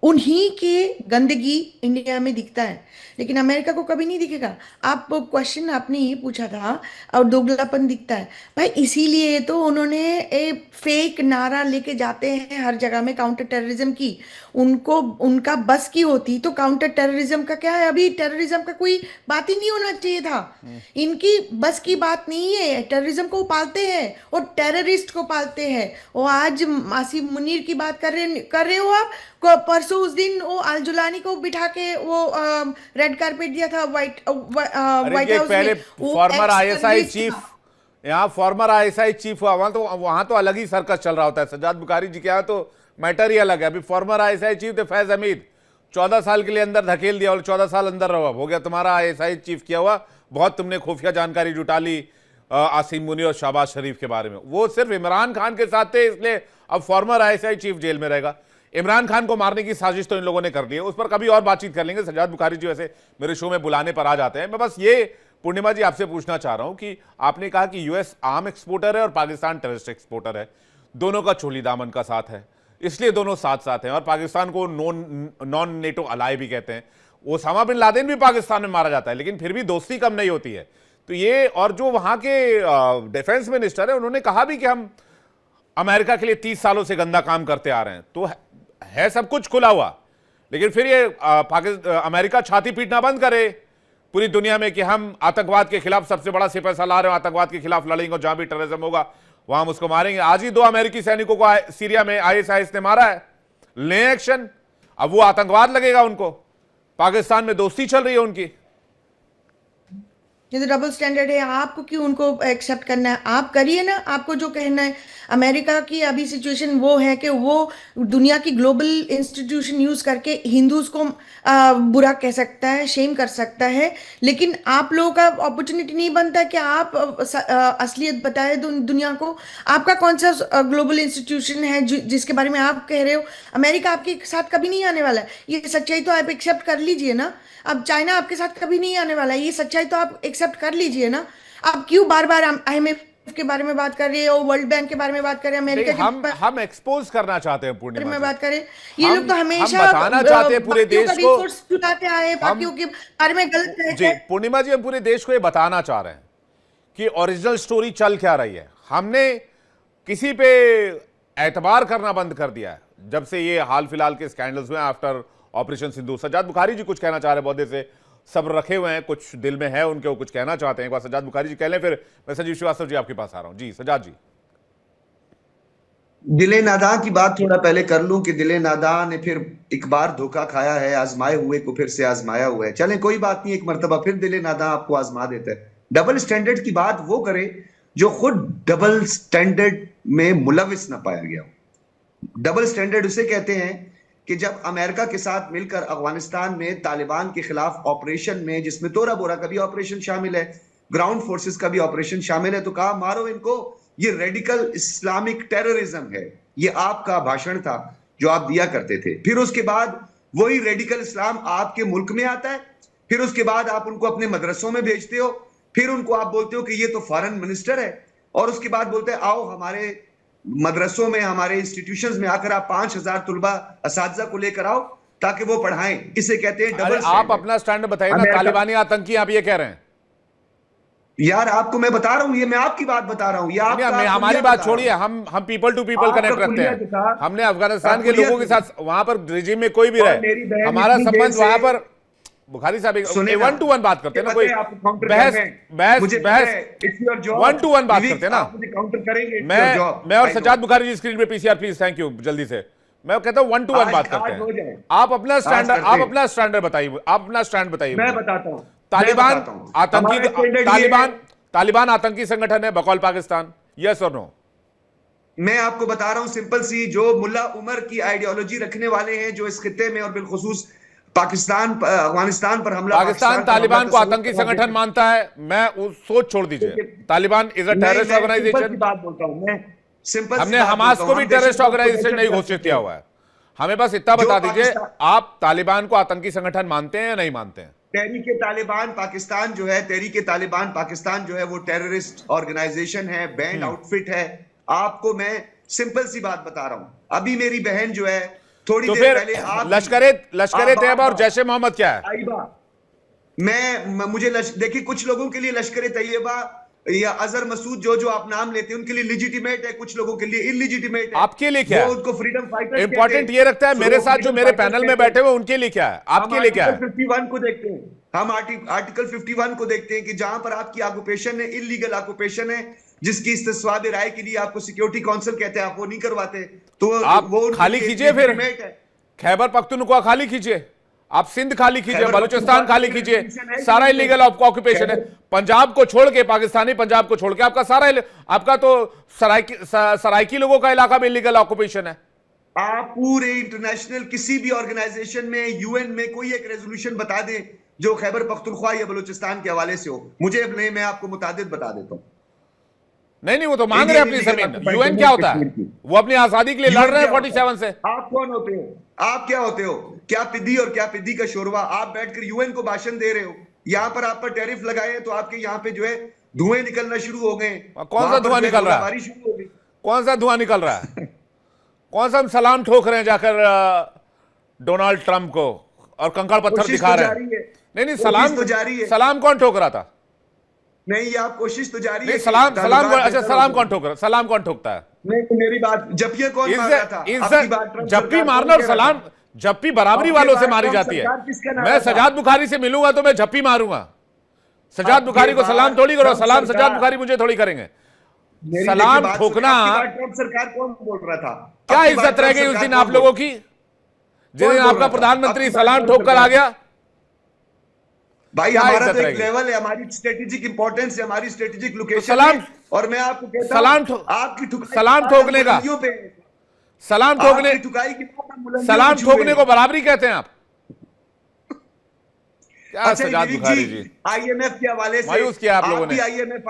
उन्हीं के गंदगी इंडिया में दिखता है, लेकिन अमेरिका को कभी नहीं दिखेगा। आप क्वेश्चन आपने ये पूछा था और दोगलापन दिखता है भाई, इसीलिए तो उन्होंने एक फेक नारा लेके जाते हैं हर जगह में काउंटर टेररिज्म की। उनको उनका बस की होती तो काउंटर टेररिज्म का क्या है, अभी टेररिज्म का कोई बात ही नहीं होना चाहिए था। इनकी बस की बात नहीं है, टेररिज्म को पालते हैं और टेररिस्ट को पालते हैं। वो आज आसिम मुनीर की बात कर रहे हो आप, परसों उस दिन वो अल जुलानी को बिठा के वो रेड कारपेट दिया था व्हाइट हाउस में। फॉर्मर ISI चीफ, यहाँ फॉर्मर ISI चीफ हुआ, वहां तो अलग ही सर्कस चल रहा होता है। सज्जाद बुखारी जी के यहाँ तो मैटर ही अलग है। अभी फॉर्मर ISI चीफ थे फैज हमीद, 14 साल के लिए अंदर धकेल दिया और 14 साल अंदर रहो, हो गया तुम्हारा ISI चीफ किया हुआ। बहुत तुमने खुफिया जानकारी जुटा ली आसिम मुनीर और शहबाज शरीफ के बारे में। वो सिर्फ इमरान खान के साथ थे, इसलिए अब फॉर्मर ISI चीफ जेल में रहेगा। इमरान खान को मारने की साजिश तो इन लोगों ने कर ली है, उस पर कभी और बातचीत कर लेंगे। सज्जाद बुखारी जी वैसे मेरे शो में बुलाने पर आ जाते हैं। मैं बस ये पूर्णिमा जी आपसे पूछना चाह रहा हूं कि आपने कहा कि यूएस आर्म एक्सपोर्टर है और पाकिस्तान टेररिस्ट एक्सपोर्टर है, दोनों का चोली दामन का साथ है, इसलिए दोनों साथ साथ हैं। और पाकिस्तान को नॉन नेटो अलाय भी कहते हैं। ओसामा बिन लादेन भी पाकिस्तान में मारा जाता है, लेकिन फिर भी दोस्ती कम नहीं होती है। तो ये, और जो वहां के डिफेंस मिनिस्टर है उन्होंने कहा भी कि हम अमेरिका के लिए 30 सालों से गंदा काम करते आ रहे हैं। तो है सब कुछ खुला हुआ, लेकिन फिर ये अमेरिका छाती पीटना बंद करे पूरी दुनिया में कि हम आतंकवाद के खिलाफ सबसे बड़ा सिपह सालार हैं, आतंकवाद के खिलाफ लड़ेंगे और जहां भी टेररिज्म होगा वहां हम उसको मारेंगे। आज ही 2 अमेरिकी सैनिकों को सीरिया में ISIS ने मारा है, ले एक्शन। अब वो आतंकवाद लगेगा उनको, पाकिस्तान में दोस्ती चल रही है उनकी। ये तो डबल स्टैंडर्ड है। आपको क्यों उनको एक्सेप्ट करना है? आप करिए ना, आपको जो कहना है। अमेरिका की अभी सिचुएशन वो है कि वो दुनिया की ग्लोबल इंस्टीट्यूशन यूज करके हिंदूज को बुरा कह सकता है, शेम कर सकता है, लेकिन आप लोगों का अपॉर्चुनिटी नहीं बनता कि आप असलियत बताए दुनिया को। आपका कौन सा ग्लोबल इंस्टीट्यूशन है जिसके बारे में आप कह रहे हो? अमेरिका आपके साथ कभी नहीं आने वाला है, ये सच्चाई तो आप एक्सेप्ट कर लीजिए ना। अब चाइना आपके साथ कभी नहीं आने वाला है, ये सच्चाई तो आप एक्सेप्ट कर लीजिए ना। आप क्यों बार बार IMF के बारे में बात कर रहे हैं और वर्ल्ड बैंक के बारे में बात कर रहे हैं, अमेरिका के हम एक्सपोज करना चाहते हैं पूर्णिमा में बात करें। ये लोग तो हमेशा बताना चाहते हैं पूरे देश को, जुटाते आए बाकियों के बारे में गलत कहते हैं। पूर्णिमा जी, हम पूरे देश को ये बताना चाह रहे हैं कि ओरिजिनल स्टोरी चल क्या रही है। हमने किसी पे एतबार करना बंद कर दिया है जब से ये हाल फिलहाल के स्कैंडल्स हुए आफ्टर ऑपरेशन सिंदूर। सज्जाद बुखारी जी कुछ कहना चाह रहे हैं, बहुत देर से सब्र रखे हुए हैं, कुछ दिल में है उनके, वो कुछ कहना चाहते हैं। एक बार सज्जाद बुखारी जी कह लें, फिर मैं संजीव श्रीवास्तव जी आपके पास आ रहा हूं। जी सज्जाद जी। दिले नादां की बात थोड़ा पहले कर लूं कि दिले नादां ने फिर एक बार धोखा खाया है, आजमाए हुए को फिर से आजमाया हुआ है। चलें कोई बात नहीं, एक मर्तबा फिर दिले नादां आपको आजमा देता है। डबल स्टैंडर्ड की बात वो करे जो खुद डबल स्टैंडर्ड में मुलविस ना पाया गया हो। डबल स्टैंडर्ड उसे कहते हैं कि जब अमेरिका के साथ मिलकर अफगानिस्तान में तालिबान के खिलाफ ऑपरेशन में, जिसमें तोरा बोरा का भी ऑपरेशन शामिल है, ग्राउंड फोर्सेस का भी ऑपरेशन शामिल है, तो कहा मारो इनको, ये रेडिकल इस्लामिक टेररिज्म है। ये आपका भाषण था जो आप दिया करते थे। फिर उसके बाद वही रेडिकल इस्लाम आपके मुल्क में आता है, फिर उसके बाद आप उनको अपने मदरसों में भेजते हो, फिर उनको आप बोलते हो कि ये तो फॉरेन मिनिस्टर है, और उसके बाद बोलते हैं आओ हमारे मदरसों में, हमारे इंस्टीट्यूशंस में आकर आप 5000 तुलबा असातिज़ा को लेकर आओ ताकि वो पढ़ाएं। इसे कहते हैं डबल। आप अपना स्टैंड बताइए ना, तालिबानी आतंकी आप ये कह रहे हैं। यार आपको मैं बता रहा हूं, ये मैं आपकी बात बता रहा हूं, ये आप हमारी बात छोड़िए, हम पीपल टू पीपल कनेक्ट रखते हैं। हमने अफगानिस्तान के लोगों के साथ, वहां पर रिजीम में कोई भी रहे, हमारा संबंध वहां पर। बुखारी साहब 1 to 1 बात करते हैं ना, कोई बहस 1 to 1 बात करते हैं ना। मैं और सज्जाद बुखारी जी स्क्रीन पे पीसीआर प्लीज, थैंक यू, जल्दी से। मैं कहता हूं 1 to 1 बात करते हैं। आप अपना स्टैंडर्ड बताइए, आप अपना स्टैंड बताइए। मैं बताता हूं। तालिबान आतंकी संगठन है बकौल पाकिस्तान, यस और नो? मैं आपको बता रहा हूं सिंपल सी, जो मुल्ला उमर की आइडियोलॉजी रखने वाले हैं, जो इस खित्ते में और बिलखुसूस अफगानिस्तान पर हमला, पाकिस्तान तालिबान को आतंकी संगठन मानता है। मैं उस सोच छोड़ दीजिए, Taliban is a terrorist organisation. बात बोलता हूं मैं, सिंपल। हमने हमास को भी टेररिस्ट ऑर्गेनाइजेशन नहीं घोषित किया हुआ है। हमें बस इतना बता दीजिए, आप तालिबान को आतंकी संगठन मानते हैं या नहीं मानते हैं? तहरीक तालिबान पाकिस्तान जो है, तहरीक तालिबान पाकिस्तान जो है वो टेररिस्ट ऑर्गेनाइजेशन है, बैंड आउटफिट है। आपको मैं सिंपल सी बात बता रहा हूं। अभी मेरी बहन जो है थोड़ी तो देर पहले, आप लश्कर तैयबा और जैश ए मोहम्मद क्या है? मुझे देखिए, कुछ लोगों के लिए लश्कर तैयबा या अजहर मसूद जो आप नाम लेते हैं उनके लिए लिजिटिमेट है, कुछ लोगों के लिए इलिजिटिमेट है। आपके लिए क्या है? उनको फ्रीडम फाइटर इंपॉर्टेंट ये रखता है, मेरे साथ जो मेरे पैनल में बैठे हुए उनके लिए क्या है, आपके लिए क्या है? 51 को देखते हैं हम, आर्टिकल 51 को देखते हैं कि जहां पर आपकी ऑक्यूपेशन है, इलीगल ऑक्यूपेशन है, जिसकी इस्तेस्वाब राय के लिए आपको सिक्योरिटी काउंसिल कहते हैं, आप वो नहीं करवाते, तो आप वो खाली कीजिए। फिर खैबर पख्तूनख्वा खाली कीजिए, आप सिंध खाली कीजिए, बलूचिस्तान खाली कीजिए, सारा इलीगल ऑक्यूपेशन है। पंजाब को छोड़ के, पाकिस्तानी पंजाब को छोड़ के आपका सारा, आपका तो सराइकी लोगों का इलाका में इलीगल ऑक्यूपेशन है। आप पूरे इंटरनेशनल किसी भी ऑर्गेनाइजेशन में, यूएन में कोई एक रेजोल्यूशन बता दें जो खैबर पख्तूनख्वा या बलूचिस्तान के हवाले से हो, मुझे नहीं, मैं आपको मुतादिद बता देता हूं। नहीं, वो तो मांग रहे हैं अपनी जमीन। यूएन क्या होता है? वो अपनी आजादी के लिए लड़ रहे हैं 47 से। आप कौन होते हो? आप क्या होते हो? क्या पिद्दी और क्या पिद्दी का शोरवा? आप बैठकर यूएन को भाषण दे रहे हो, यहां पर आप पर टैरिफ लगाए तो आपके यहां पे जो है धुएं निकलना शुरू हो गए। कौन सा धुआं निकल रहा है? बारिश शुरू हो गई। कौन सा धुआं निकल रहा है? कौन सा हम सलाम ठोक रहे हैं जाकर डोनाल्ड ट्रंप को और कंकड़ पत्थर दिखा रहे हैं? नहीं, सलाम तो जारी है। सलाम कौन ठोक रहा था? नहीं, आप कोशिश तो जारी है। सलाम कौन ठोक रहा? सलाम कौन ठोकता है? नहीं, तो मेरी बात, जप्पी कौन मार रहा था? जप्पी मारना और सलाम, जप्पी बराबरी वालों से मारी जाती है। मैं सज्जाद बुखारी से मिलूंगा तो मैं जप्पी मारूंगा। सज्जाद बुखारी को सलाम थोड़ी करो, सलाम सज्जाद बुखारी मुझे थोड़ी करेंगे। सलाम ठोकना, ट्रंप सरकार कौन बोल रहा था? क्या इज्जत रह गई उस दिन आप लोगों की, जिस दिन आपका प्रधानमंत्री सलाम ठोक कर आ गया? भाई हमारा तो एक लेवल है, हमारी स्ट्रेटेजिक इंपॉर्टेंस है, हमारी स्ट्रेटेजिक लोकेशन है, और मैं आपको कहता हूं आपकी सलाम ठोकने का, सलाम ठोकने को बराबरी कहते हैं आप? क्या सज्जाद बुखारी जी, आईएमएफ के हवाले से मायूस किया आप लोगों ने। आईएमएफ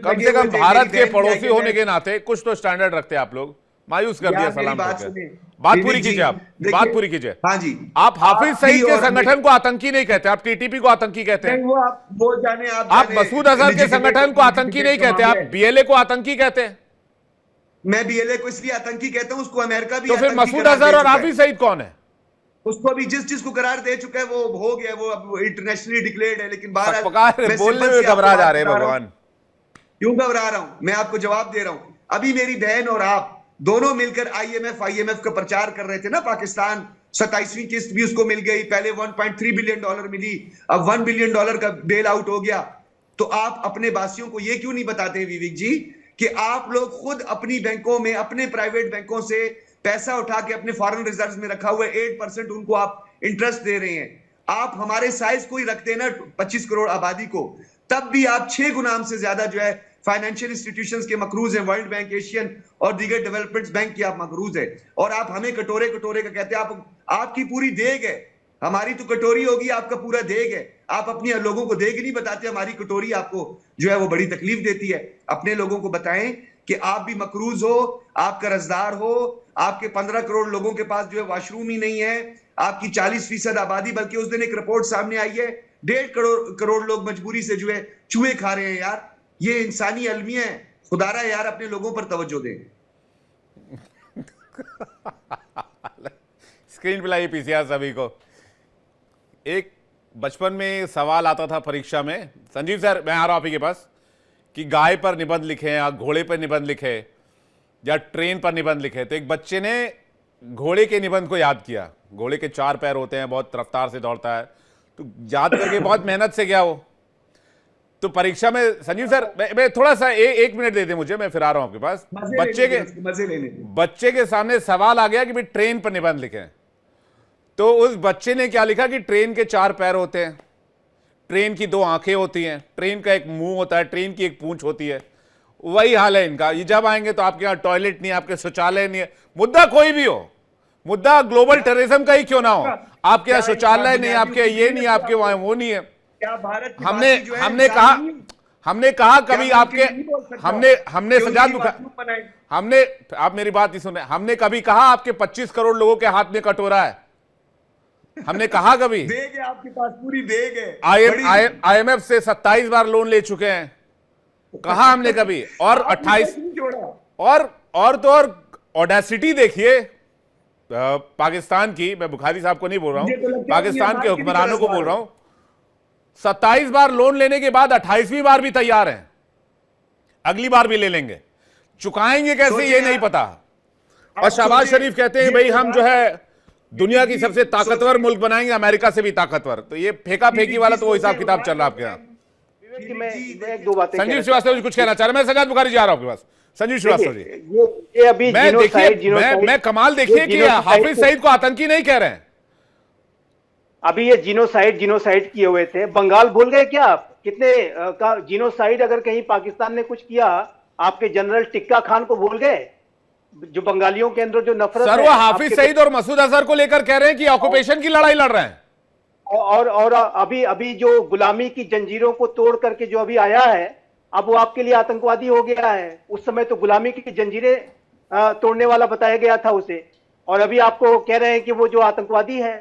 कम से कम भारत के पड़ोसी होने के नाते कुछ तो स्टैंडर्ड रखते हैं आप लोग। मायूस कर दिया सलाम ठोक। बात पूरी कीजिए, आप बात पूरी कीजिए। हाँ जी, आप हाफिज सईद के संगठन को आतंकी नहीं कहते, आप टीटीपी को आतंकी कहते हैं। वो जाने आप मसूद अजहर के संगठन को आतंकी नहीं कहते, आप बीएलए को आतंकी कहते हैं। मैं बीएलए को इसलिए आतंकी कहता हूं, उसको अमेरिका भी, तो फिर मसूद अजहर और हाफिज सईद कौन है? उसको भी जिस को करार दे चुका है वो हो गया, वो अब इंटरनेशनली डिक्लेयर्ड है। लेकिन बोलने में घबरा जा रहे हैं भगवान। क्यों घबरा रहा हूं? मैं आपको जवाब दे रहा हूं। अभी मेरी बहन और आप दोनों मिलकर आईएमएफ का प्रचार कर रहे थे ना। पाकिस्तान 27वीं किस्त भी उसको मिल गई, पहले 1.3 बिलियन डॉलर मिली, अब 1 बिलियन डॉलर का बेल आउट हो गया। तो आप अपने वासियों को ये क्यों नहीं बताते विवेक जी कि आप लोग खुद अपनी बैंकों में, अपने प्राइवेट बैंकों से पैसा उठा के अपने फॉरेन रिजर्व में रखा हुआ है, 8% उनको आप इंटरेस्ट दे रहे हैं। आप हमारे साइज को ही रखते हैं ना 25 करोड़ आबादी को, तब भी आप 6 गुना से ज्यादा जो है फाइनेंशियल इंस्टीट्यूशंस के मकरूज हैं, वर्ल्ड बैंक, एशियन और दीगर डेवलपमेंट बैंक के आप मकरूज है। और आप हमें कटोरे कटोरे का कहते हैं। आपकी पूरी देग है, हमारी तो कटोरी होगी, आपका पूरा देग है। आप अपने लोगों को देग नहीं बताते, हमारी कटोरी आपको जो है वो बड़ी तकलीफ देती है। अपने लोगों को बताएं कि आप भी मकरूज हो, आप कर्जदार हो, आपके 15 करोड़ लोगों के पास जो है वॉशरूम ही नहीं है, आपकी 40% आबादी, बल्कि उस दिन एक रिपोर्ट सामने आई है 1.5 करोड़ लोग मजबूरी से जो है चूहे खा रहे हैं। यार ये इंसानी अलमिया है, खुदारा यार अपने लोगों पर तवज्जो दें। स्क्रीन पे लाइए पीसीआर सभी को। एक बचपन में सवाल आता था परीक्षा में, संजीव सर मैं आ रहा हूं आप ही के पास, कि गाय पर निबंध लिखे या घोड़े पर निबंध लिखे या ट्रेन पर निबंध लिखे। तो एक बच्चे ने घोड़े के निबंध को याद किया। घोड़े के 4 पैर होते हैं, बहुत रफ्तार से दौड़ता है, तो याद करके बहुत मेहनत से गया वो। तो परीक्षा में संजीव सर मैं थोड़ा सा एक मिनट दे दें मुझे, मैं फिर आ रहा हूं आपके पास। बच्चे के सामने सवाल आ गया कि भाई ट्रेन पर निबंध लिखें। तो उस बच्चे ने क्या लिखा कि ट्रेन के 4 पैर होते हैं, ट्रेन की 2 आंखें होती हैं, ट्रेन का एक मुंह होता है, ट्रेन की एक पूंछ होती है। वही हाल है इनका। ये जब आएंगे तो आपके यहाँ टॉयलेट नहीं है, आपके शौचालय नहीं है। मुद्दा कोई भी हो, मुद्दा ग्लोबल टेररिज्म का ही क्यों ना हो, आपके यहाँ शौचालय नहीं, आपके ये नहीं, आपके वहां वो नहीं है। हमने कहा कभी आपके, हमने सजाद हमने, आप मेरी बात नहीं सुने, हमने कभी कहा आपके 25 करोड़ लोगों के हाथ में कटोरा है? हमने कहा कभी? देग है आपके पास, पूरी देग है। आईएमएफ से 27 बार लोन ले चुके हैं, कहा हमने कभी? और 28 और तो और ऑडेसिटी देखिए पाकिस्तान की, मैं बुखारी साहब को नहीं बोल रहा हूं, पाकिस्तान के हुक्मरानों को बोल रहा हूं। 27 बार लोन लेने के बाद 28वीं बार भी तैयार हैं, अगली बार भी ले लेंगे। चुकाएंगे कैसे ये नहीं पता। और शहबाज शरीफ कहते हैं भाई हम जो है दुनिया की सबसे ताकतवर मुल्क बनाएंगे, अमेरिका से भी ताकतवर। तो ये फेंका फेंकी वाला तो वो हिसाब किताब चल रहा है आपके यहाँ। मैं एक दो बातें, संजीव श्रीवास्तव जी कुछ कहना चाह रहे हैं। मैं सजाद बुखारी जा रहा हूं आपके पास। संजीव श्रीवास्तव जी, ये अभी मैं कमाल देखिए कि हाफिज सईद को आतंकी नहीं कह रहे हैं। अभी ये जीनोसाइड किए हुए थे, बंगाल भूल गए क्या आप? कितने का जीनोसाइड अगर कहीं पाकिस्तान ने कुछ किया, आपके जनरल टिक्का खान को भूल गए? जो बंगालियों के अंदर जो नफरत सर, वो हाफिज सईद और मसूद अजहर को लेकर कह रहे हैं कि ऑक्यूपेशन की लड़ाई लड़ रहे हैं। और अभी जो गुलामी की जंजीरों को तोड़ करके जो अभी आया है, अब वो आपके लिए आतंकवादी हो गया है। उस समय तो गुलामी की जंजीरें तोड़ने वाला बताया गया था उसे, और अभी आपको कह रहे हैं कि वो जो आतंकवादी है,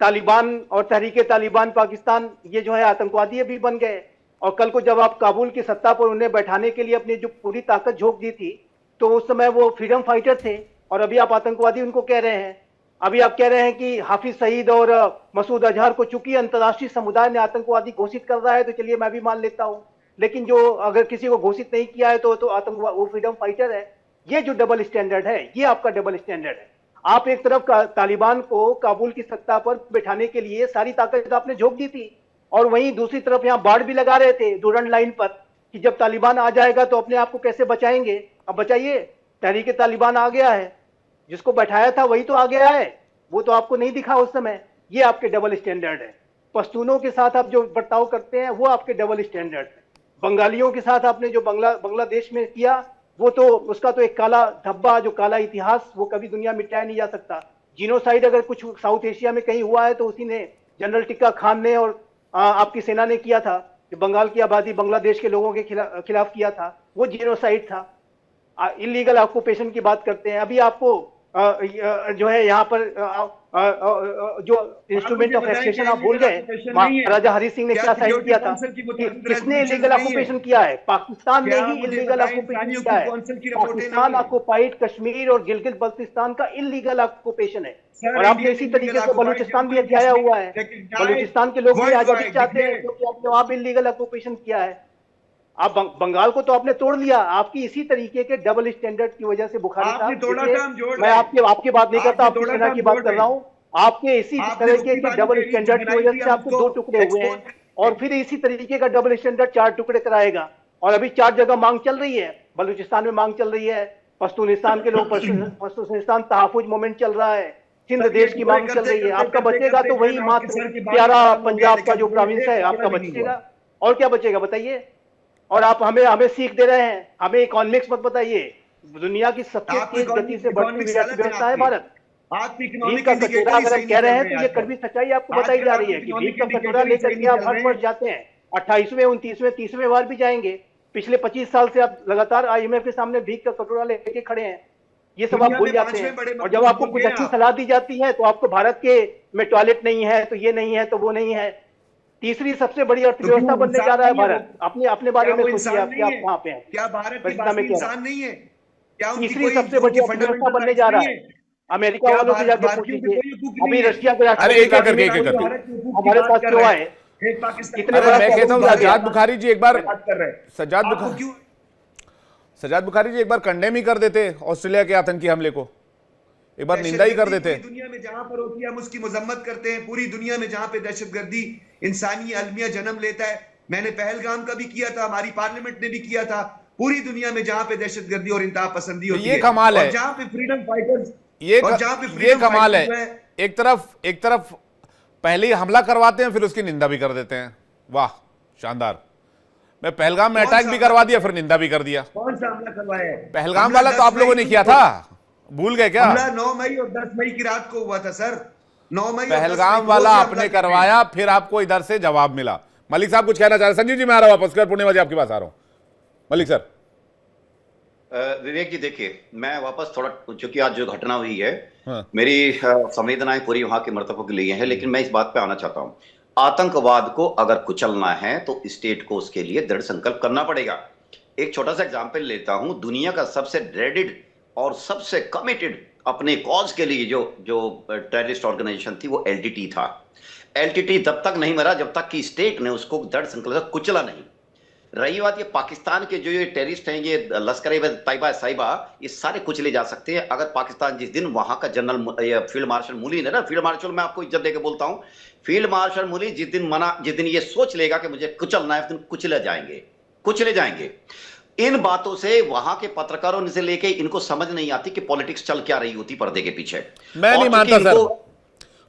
तालिबान और तहरीके तालिबान पाकिस्तान, ये जो है आतंकवादी अभी बन गए। और कल को जब आप काबुल की सत्ता पर उन्हें बैठाने के लिए अपनी जो पूरी ताकत झोंक दी थी, तो उस समय वो फ्रीडम फाइटर थे, और अभी आप आतंकवादी उनको कह रहे हैं। अभी आप कह रहे हैं कि हाफिज सईद और मसूद अजहर को चूंकि अंतर्राष्ट्रीय समुदाय ने आतंकवादी घोषित कर रहा है, तो चलिए मैं भी मान लेता हूं, लेकिन जो अगर किसी को घोषित नहीं किया है तो आतंकवादी, वो फ्रीडम फाइटर है। ये जो डबल स्टैंडर्ड है, ये आपका डबल स्टैंडर्ड है। आप एक तरफ तालिबान को काबुल की सत्ता पर बैठाने के लिए सारी ताकत आपने झोंक दी थी, और वहीं दूसरी तरफ यहाँ बाढ़ भी लगा रहे थे डूरंड लाइन पर कि जब तालिबान आ जाएगा तो अपने आप को कैसे बचाएंगे। अब बचाइए, तहरीके तालिबान आ गया है, जिसको बैठाया था वही तो आ गया है, वो तो आपको नहीं दिखा उस समय। ये आपके डबल स्टैंडर्ड है। पश्तूनों के साथ आप जो बर्ताव करते हैं वो आपके डबल स्टैंडर्ड है। बंगालियों के साथ आपने जो बांग्लादेश में किया, वो तो उसका तो एक काला धब्बा, जो काला इतिहास, वो कभी दुनिया मिटाया नहीं जा सकता। जीनोसाइड अगर कुछ साउथ एशिया में कहीं हुआ है तो उसी ने, जनरल टिक्का खान ने और आपकी सेना ने किया था, जो बंगाल की आबादी बांग्लादेश के लोगों के खिलाफ किया था, वो जीनोसाइड था। इलीगल ऑक्यूपेशन की बात करते हैं। अभी आपको जो है यहाँ पर जो इंस्ट्रूमेंट ऑफ एक्सप्रेशन आप भूल गए, महाराजा हरि सिंह ने क्या साइन किया था? किसने इलीगल ऑक्यूपेशन किया है? पाकिस्तान ने ही इलीगल ऑक्यूपेशन किया है। पाकिस्तान ऑक्युपाइड कश्मीर और गिलगित बल्तिस्तान का इलीगल ऑक्यूपेशन है, और आपने इसी तरीके से बलूचिस्तान भी हथियाया हुआ है। बलूचिस्तान के लोग भी आजादी चाहते हैं क्योंकि आपने वहां भी इलीगल ऑक्यूपेशन किया है। आप बंगाल को तो आपने तोड़ लिया, आपकी इसी तरीके के डबल स्टैंडर्ड की वजह से बुखारी आपने साहब, तोड़ा देखिए, था, हम जोड़ मैं रहे हैं। आपकी बात नहीं करता, आपने आपकी तोड़ा सेना था, की हम बात जोड़ कर रहे रहा हैं। हूं। आपके इसी आपने तरीके मुक्की के बाजी डबल करी, स्टैंडर्ड की बनाई वजह थी, से हम आपको उसको 2 टुकड़े हुए हैं, एक्सपोज और फिर इसी तरीके का डबल स्टैंडर्ड 4 टुकड़े कराएगा। और अभी 4 जगह मांग चल रही है, बलूचिस्तान में मांग चल रही है, पश्तूनिस्तान के लोग, पश्तूनिस्तान तहफ़्फ़ुज़ मूवमेंट चल रहा है, सिंध सर ये देश की पूरे मांग चल करते रही है। करते आपका करते बचेगा करते तो जो है वही ना आपके मात्र सर की बात प्यारा खत्म हो गया, पंजाब का लेकिन जो पूरे प्रोविंस एक है, फायदा आपका भी नहीं हुआ। बचेगा। और क्या बचेगा बताइए? और आप हमें सीख दे रहे हैं, हमें इकोनॉमिक्स मत बताइए। दुनिया की सबसे आपको तेज गति से बढ़ती हुई इकोनॉमिक्स गलत है अर्थव्यवस्था है आपकी। भारत। आपकी भीख इकोनॉमिक का कटोरा इंडिकेटर ही अगर हम सही कह नहीं रहे चल हैं रहे तो हैं ये आजकल। कड़वी सच्चाई आपको बताई आजकल जा रही आपके है कि भीख इकोनॉमिक का कटोरा इंडिकेटर ही लेकर सही के नहीं आप चल हर रहे वर्ष हैं। जाते हैं, 28वें 29वें 30वें बार भी जाएंगे। पिछले 25 साल से आप लगातार IMF के सामने भीख का कटोरा लेके खड़े हैं। ये सब आप दुनिया भूल में जाते 5वें हैं। बड़े और जब मजदूर आपको मुल्क कुछ हैं अच्छी आप। सलाह दी जाती है तो आपको भारत के में टॉयलेट नहीं है, तो ये नहीं है, तो वो नहीं है। तीसरी सबसे बड़ी तो क्यों अर्थव्यवस्था बनने जा इंसान रहा है नहीं है वो? भारत। अपने अपने बारे क्या में वो सोचिए, इंसान आप क्या नहीं आप है? कहाँ पे हैं? क्या भारत के वैसा मैं बाकी कह रहा हूं। इंसान नहीं है? क्या उनकी तीसरी कोई सबसे बड़ी उनकी अर्थव्यवस्था फंडामेंटल बनने राइट्स जा रहा नहीं है। है? अमेरिका क्या वालों से जाके पूछ भारतीयों के लीजिए, कोई हकूक अभी नहीं है? रशिया के अरे राष्ट्रपति एक एक करके व्लादिमीर एक एक हम पुतिन करके भारत के हकूक की हमारे बात पास कर क्यों रहे आए? हैं। एक पाकिस्तान कितने अरे बड़ा मैं कहता तोहफा हूँ दिया गया? सज्जाद बुखारी जी एक बार, बात कर रहे हैं। सज्जाद आपको बुखारी, क्यों सज्जाद बुखारी जी एक बार कंडेम ही कर देते ऑस्ट्रेलिया के आतंकी हमले को, एक बार निंदा ही कर दहशतगर्दी देते। पूरी दुनिया में जहां पर होती है हम उसकी मजम्मत करते हैं। पूरी दुनिया में जहां पे दहशतगर्दी इंसानी अलमिया जन्म लेता है, मैंने पहलगाम का भी किया था, हमारी पार्लियामेंट ने भी किया था। पूरी दुनिया में जहां पे दहशतगर्दी और इंतहा पसंदी तो होती ये है, कमाल और है, जहां पे फ्रीडम फाइटर्स ये और जहां पे ये फ्रीडम कमाल है। फाइटर्स जो है, एक तरफ पहले ही हमला करवाते हैं, फिर उसकी निंदा भी कर देते हैं। वाह, शानदार। मैं पहलगाम में कौन अटैक सा भी हमला करवा दिया, करवाया? फिर निंदा भी कर दिया। कौन सा हमला करवाया है? पहलगाम हमला वाला तो 10 आप लोगों मई ने किया था, भूल गए क्या? हमला 9 मई और 10 मई की रात को हुआ था सर। 9 मई और 10 मई पहलगाम को वाला से हमला आपने किया है। करवाया, फिर आपको इधर से जवाब मिला। मलिक साहब कुछ कहना चाह रहे हैं? संजीव जी मैं आ रहा हूं वापस कर, पूर्णिमा जी आपके पास आ रहा हूं। मलिक सर। विवेक जी देखिए, मैं वापस थोड़ा, चूंकि आज जो घटना हुई है, हाँ। मेरी संवेदनाएं पूरी वहां के मर्तबों के लिए हैं, लेकिन मैं इस बात पे आना चाहता हूं। आतंकवाद को अगर कुचलना है तो स्टेट को उसके लिए दृढ़ संकल्प करना पड़ेगा। एक छोटा सा एग्जांपल लेता हूं। दुनिया का सबसे ड्रेडेड और सबसे कमिटेड अपने कॉज के लिए जो जो टेररिस्ट ऑर्गेनाइजेशन थी वो LTT था। LTT तब तक नहीं मरा जब तक कि स्टेट ने उसको दृढ़ संकल्प से कुचला नहीं। रही बात ये पाकिस्तान के जो ये टेररिस्ट हैं, ये लश्कर ए तैयबा साहिबा, ये सारे कुचले जा सकते हैं अगर पाकिस्तान जिस दिन वहां का जनरल फील्ड मार्शल मुली ने ना, फील्ड मार्शल मैं आपको इज्जत देके बोलता हूं, फील्ड मार्शल मुली जिस दिन ये सोच लेगा कि मुझे कुचलना है, उस दिन कुचले जाएंगे। इन बातों से वहां के पत्रकारों से लेके इनको समझ नहीं आती कि पॉलिटिक्स चल क्या रही होती पर्दे के पीछे। मैं नहीं मानता सर,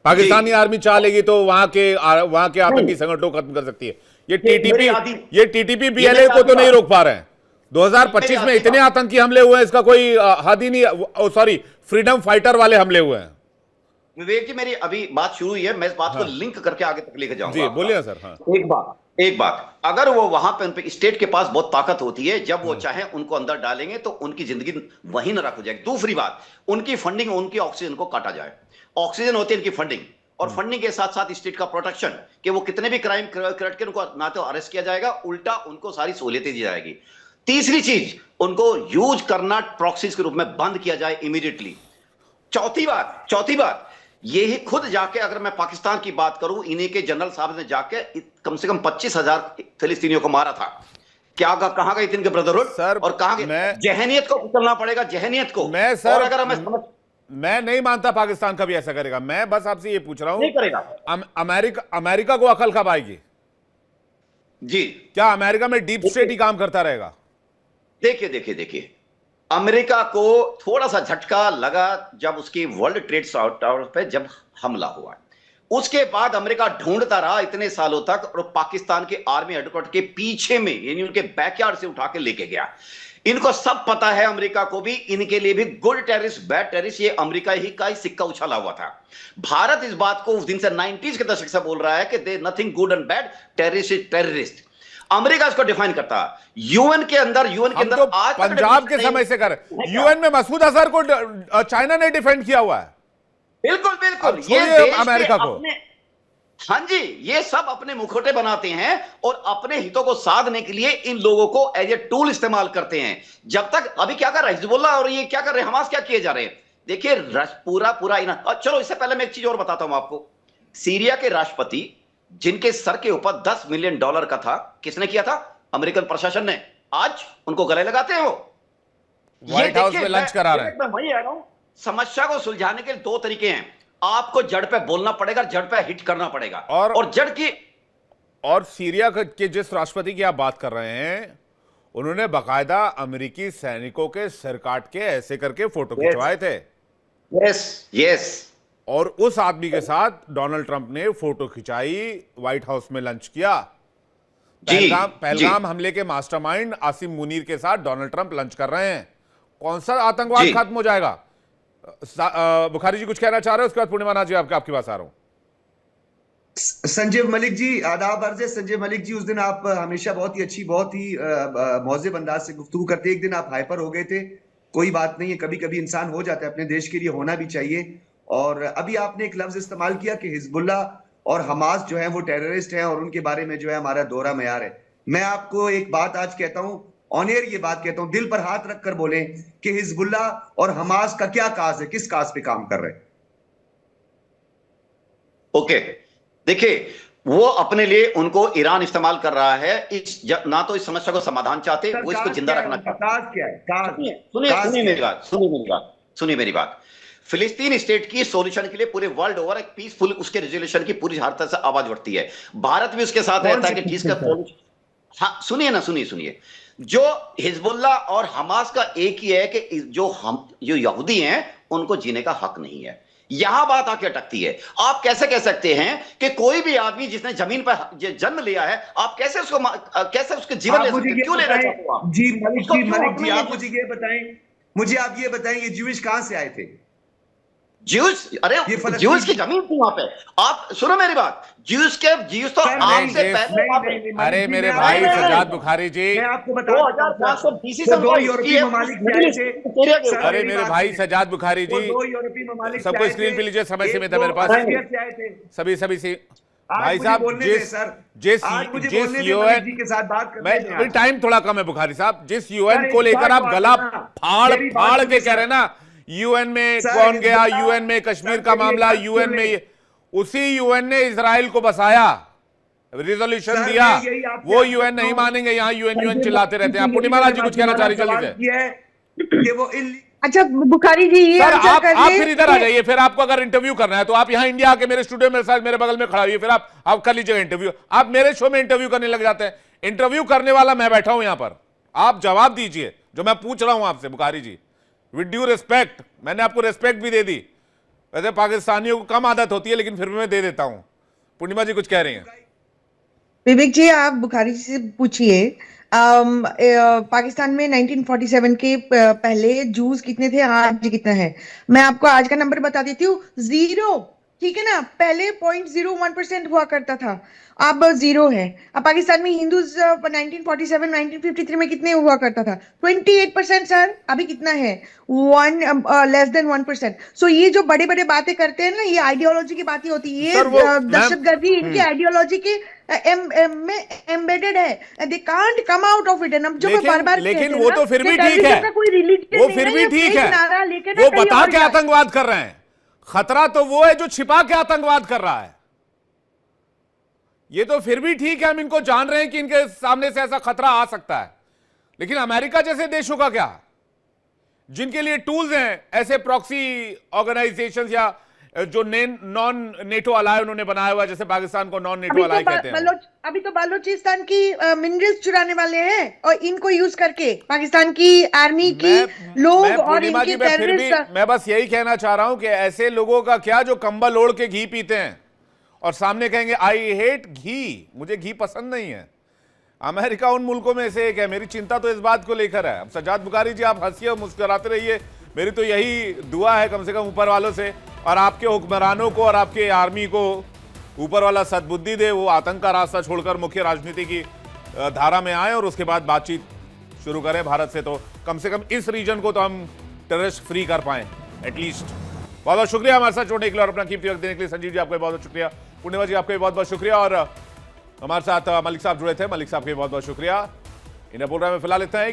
पाकिस्तानी जी। आर्मी चाह लेगी तो वहां के आतंकी संगठनों को खत्म कर सकती है। ये टीटीपी BLA को तो नहीं रोक पा रहे हैं। 2025 में इतने आतंकी हमले हुए हैं, इसका कोई हद ही नहीं। सॉरी, फ्रीडम फाइटर वाले हमले हुए हैं। विवेक जी मेरी अभी बात शुरू हुई है, मैं इस बात को लिंक करके आगे तक लेकर जाऊंगा। जी बोलिए सर। हाँ। एक बात, अगर वो वहां पे उनपे स्टेट के पास बहुत ताकत होती है, जब वो चाहे उनको अंदर डालेंगे तो उनकी जिंदगी वहीं नरक हो जाएगी। दूसरी बात, उनकी फंडिंग, उनकी ऑक्सीजन को काटा जाए। ऑक्सीजन होती है इनकी फंडिंग, और फंडिंग के साथ साथ स्टेट का प्रोटेक्शन, कि वो कितने भी क्राइम करके उनको ना तो अरेस्ट किया जाएगा, उल्टा उनको सारी सहूलियतें दी जाएगी। तीसरी चीज, उनको यूज करना प्रॉक्सीज के रूप में बंद किया जाए इमीडिएटली। चौथी बात ये ही खुद जाके, अगर मैं पाकिस्तान की बात करूं, इन्हीं के जनरल साहब ने जाके कम से कम 25,000 फिलिस्तीनियों को मारा था। क्या कहां गई थी इनके ब्रदरहुड सर, और कहां गए? जहनियत को कुचलना पड़ेगा, जहनियत को। मैं सर, और अगर हमें मैं नहीं मानता पाकिस्तान कभी ऐसा करेगा। मैं बस आपसे ये पूछ रहा हूं, नहीं करेगा। अमेरिका को अकल कब आएगी? जी, क्या अमेरिका में डीप स्टेट ही काम करता रहेगा? देखिए अमेरिका को थोड़ा सा झटका लगा जब उसकी वर्ल्ड ट्रेड टावर पे जब हमला हुआ। उसके बाद अमेरिका ढूंढता रहा इतने सालों तक, और पाकिस्तान के आर्मी हेडक्वार्टर के पीछे में, यानी उनके बैकयार्ड से उठा के लेके गया। इनको सब पता है, अमेरिका को भी, इनके लिए भी गुड टेररिस्ट बैड टेररिस्ट ये अमेरिका ही का ही सिक्का उछाला हुआ था। भारत इस बात को उस दिन से 90s के दशक से बोल रहा है कि there nothing good and bad, terrorist is terrorist. America इसको डिफाइन करता है। यूएन के अंदर तो आज पंजाब के समय से कर, यूएन में मसूद अजहर को चाइना ने डिफेंड किया हुआ है। बिल्कुल ये देश अमेरिका के को, हाँ जी, ये सब अपने मुखौटे बनाते हैं और अपने हितों को साधने के लिए इन लोगों को एज ए टूल इस्तेमाल करते हैं। जब तक अभी क्या कर रहा है हिजबुल्लाह और ये क्या कर रहे हैं, हमास क्या किए जा रहे हैं? देखिए पूरा चलो, इससे पहले मैं एक चीज और बताता हूं आपको। सीरिया के राष्ट्रपति जिनके सर के ऊपर $10 मिलियन का था, किसने किया था? अमेरिकन प्रशासन ने, आज उनको गले लगाते हैं वो। व्हाइट हाउस देखिए, में लंच करा रहे हैं। मैं वही आ रहा हूं, समस्या को सुलझाने के दो तरीके हैं। आपको जड़ पे बोलना पड़ेगा, जड़ पे हिट करना पड़ेगा, और जड़ की। और सीरिया के जिस राष्ट्रपति की आप बात कर रहे हैं, उन्होंने बकायदा अमेरिकी सैनिकों के सिर काट के ऐसे करके फोटो खिंचवाए थे। यस। और उस आदमी के साथ डोनाल्ड ट्रंप ने फोटो खिंचाई, व्हाइट हाउस में लंच किया। पहलगाम हमले के मास्टरमाइंड आसिम मुनीर के साथ डोनाल्ड ट्रंप लंच कर रहे हैं। कौन सा आतंकवाद खत्म हो जाएगा? बुखारी जी कुछ कहना चाह रहे हैं, उसके बाद पूर्णिमा नाथ जी आपके पास आ रहा हूं। संजीव मलिक जी, आदाब अर्ज़ है। संजीव मलिक जी, उस दिन आप हमेशा बहुत ही अच्छी, बहुत ही मौज़ेब अंदाज से गुफ्तगू करते। एक दिन आप हाइपर हो गए थे, कोई बात नहीं है, कभी कभी इंसान हो जाता है, अपने देश के लिए होना भी चाहिए। और अभी आपने एक लफ्ज इस्तेमाल किया कि हिजबुल्ला और हमास जो है वो टेररिस्ट हैं, और उनके बारे में जो है हमारा दोहरा मयार है। मैं आपको एक बात आज कहता हूं, ऑन एयर ये बात कहता हूं, दिल पर हाथ रखकर बोलें कि हिजबुल्ला और हमास का क्या काज है, किस काज पे काम कर रहे हैं? ओके, देखिए, वो अपने लिए उनको ईरान इस्तेमाल कर रहा है। ना तो इस समस्या को समाधान चाहते, वो इसको जिंदा रखना चाहते हैं। सुनिए मेरी बात। फिलिस्तीन स्टेट की सॉल्यूशन के लिए पूरे वर्ल्ड ओवर एक पीसफुल उसके रेजोल्यूशन की पूरी हर तरह से आवाज उठती है। भारत भी उसके साथ रहता है कि ठीक है। हाँ, सुनिए। जो हिजबुल्ला और हमास का एक ही है कि जो यहूदी हैं उनको जीने का हक नहीं है। यहां बात आके अटकती है। आप कैसे कह सकते हैं कि कोई भी आदमी जिसने जमीन पर जन्म लिया है, आप कैसे उसके जीवन ले सकते हैं? क्यों लेना चाहते हो आप? जी मलिक जी, आप मुझे आप ये बताएं, ये ज्यूइश कहां से आए थे? ज्यूस, अरे ज्यूस की जमीन थी वहां पे। आप सुनो मेरी बात, ज्यूस तो आपसे पहले। अरे मेरे भाई सजाद बुखारी जी, मैं आपको बताता हूं, दो यूरोपीय ममालिक थे। अरे मेरे भाई सजाद बुखारी जी, दो यूरोपीय ममालिक सबको स्क्रीन पे लीजिए, समय सीमित है मेरे पास। सभी भाई साहब, जिस यूएन के साथ बात मैं, टाइम थोड़ा कम है बुखारी साहब, जिस यूएन को लेकर आप गला फाड़ के कह रहे हैं ना, यूएन में कौन गया, यूएन में कश्मीर का मामला, यूएन में उसी यूएन ने इजराइल को बसाया, रिजोल्यूशन दिया, वो यूएन नहीं मानेंगे। यहाँ यूएन चिल्लाते रहते हैं। पूर्णिमा राज जी कुछ कहना चाह रही, जल्दी से। अच्छा बुखारी जी, ये सर आप फिर इधर आ जाइए। फिर आपको अगर इंटरव्यू करना है तो आप यहाँ इंडिया आके मेरे स्टूडियो मेरे साथ मेरे बगल में खड़ा हुई, फिर आप कर लीजिएगा इंटरव्यू। आप मेरे शो में इंटरव्यू करने लग जाते हैं। इंटरव्यू करने वाला मैं बैठा हूं यहाँ पर, आप जवाब दीजिए जो मैं पूछ रहा हूं आपसे बुखारी जी, विद ड्यू रिस्पेक्ट। मैंने आपको रिस्पेक्ट भी दे दी, वैसे पाकिस्तानियों को कम आदत होती है लेकिन फिर भी मैं दे देता हूं। पूर्णिमा जी कुछ कह रही हैं। विवेक जी, आप बुखारी जी से पूछिए, पाकिस्तान में 1947 के पहले जूस कितने थे, आज कितना है? मैं आपको आज का नंबर बता देती हूँ, 0। ठीक है ना, पहले 0.01% हुआ करता था, अब 0 है। अब पाकिस्तान में हिंदूज 1947 1953 में कितने हुआ करता था? 28% सर। अभी कितना है? Less than 1%। सो ये जो बड़े बड़े बातें करते हैं ना, ये आइडियोलॉजी की बातें होती है। ये दहशतगर्दी इनकी आइडियोलॉजी के में एम्बेडेड है। They can't come out of it. जो मैं बार-बार लेकिन वो तो फिर भी ठीक है, वो फिर भी ठीक है। वो बता के आतंकवाद कर रहे हैं। खतरा तो वो है जो छिपा के आतंकवाद कर रहा है। ये तो फिर भी ठीक है, हम इनको जान रहे हैं कि इनके सामने से ऐसा खतरा आ सकता है। लेकिन अमेरिका जैसे देशों का क्या, जिनके लिए टूल्स हैं ऐसे प्रॉक्सी ऑर्गेनाइजेशंस या जो नॉन नेटो अलाय उन्होंने बनाया हुआ, जैसे पाकिस्तान को नॉन नेटो अलाय कहते हैं। अभी तो बालूचिस्तान की मिनरल्स चुराने वाले हैं और इनको यूज करके पाकिस्तान की आर्मी की लोग और इनके टेररिस्ट। मैं बस यही कहना चाह रहा हूं कि ऐसे लोगों का क्या जो कंबल ओढ़ के घी पीते हैं और सामने कहेंगे आई हेट घी, मुझे घी पसंद नहीं है। अमेरिका उन मुल्कों में से एक है। मेरी चिंता तो इस बात को लेकर है। अब सजाद बुखारी जी, आप हंसिए और मुस्कुराते रहिए, मेरी तो यही दुआ है कम से कम ऊपर वालों से, और आपके हुक्मरानों को और आपके आर्मी को ऊपर वाला सद्बुद्धि दे, वो आतंक का रास्ता छोड़कर मुख्य राजनीति की धारा में आए और उसके बाद बातचीत शुरू करें भारत से। तो कम से कम इस रीजन को तो हम टेररिस्ट फ्री कर पाएं एटलीस्ट। बहुत बहुत शुक्रिया हमारे साथ जुड़ने के लिए और अपना कीमती वक्त देने के लिए। संजीव जी आपका बहुत बहुत शुक्रिया, पूर्णिमा जी आपका बहुत बहुत शुक्रिया, और हमारे साथ मलिक साहब जुड़े थे, मलिक साहब का बहुत बहुत शुक्रिया। इन्हें प्रोग्राम में फिलहाल इतना है।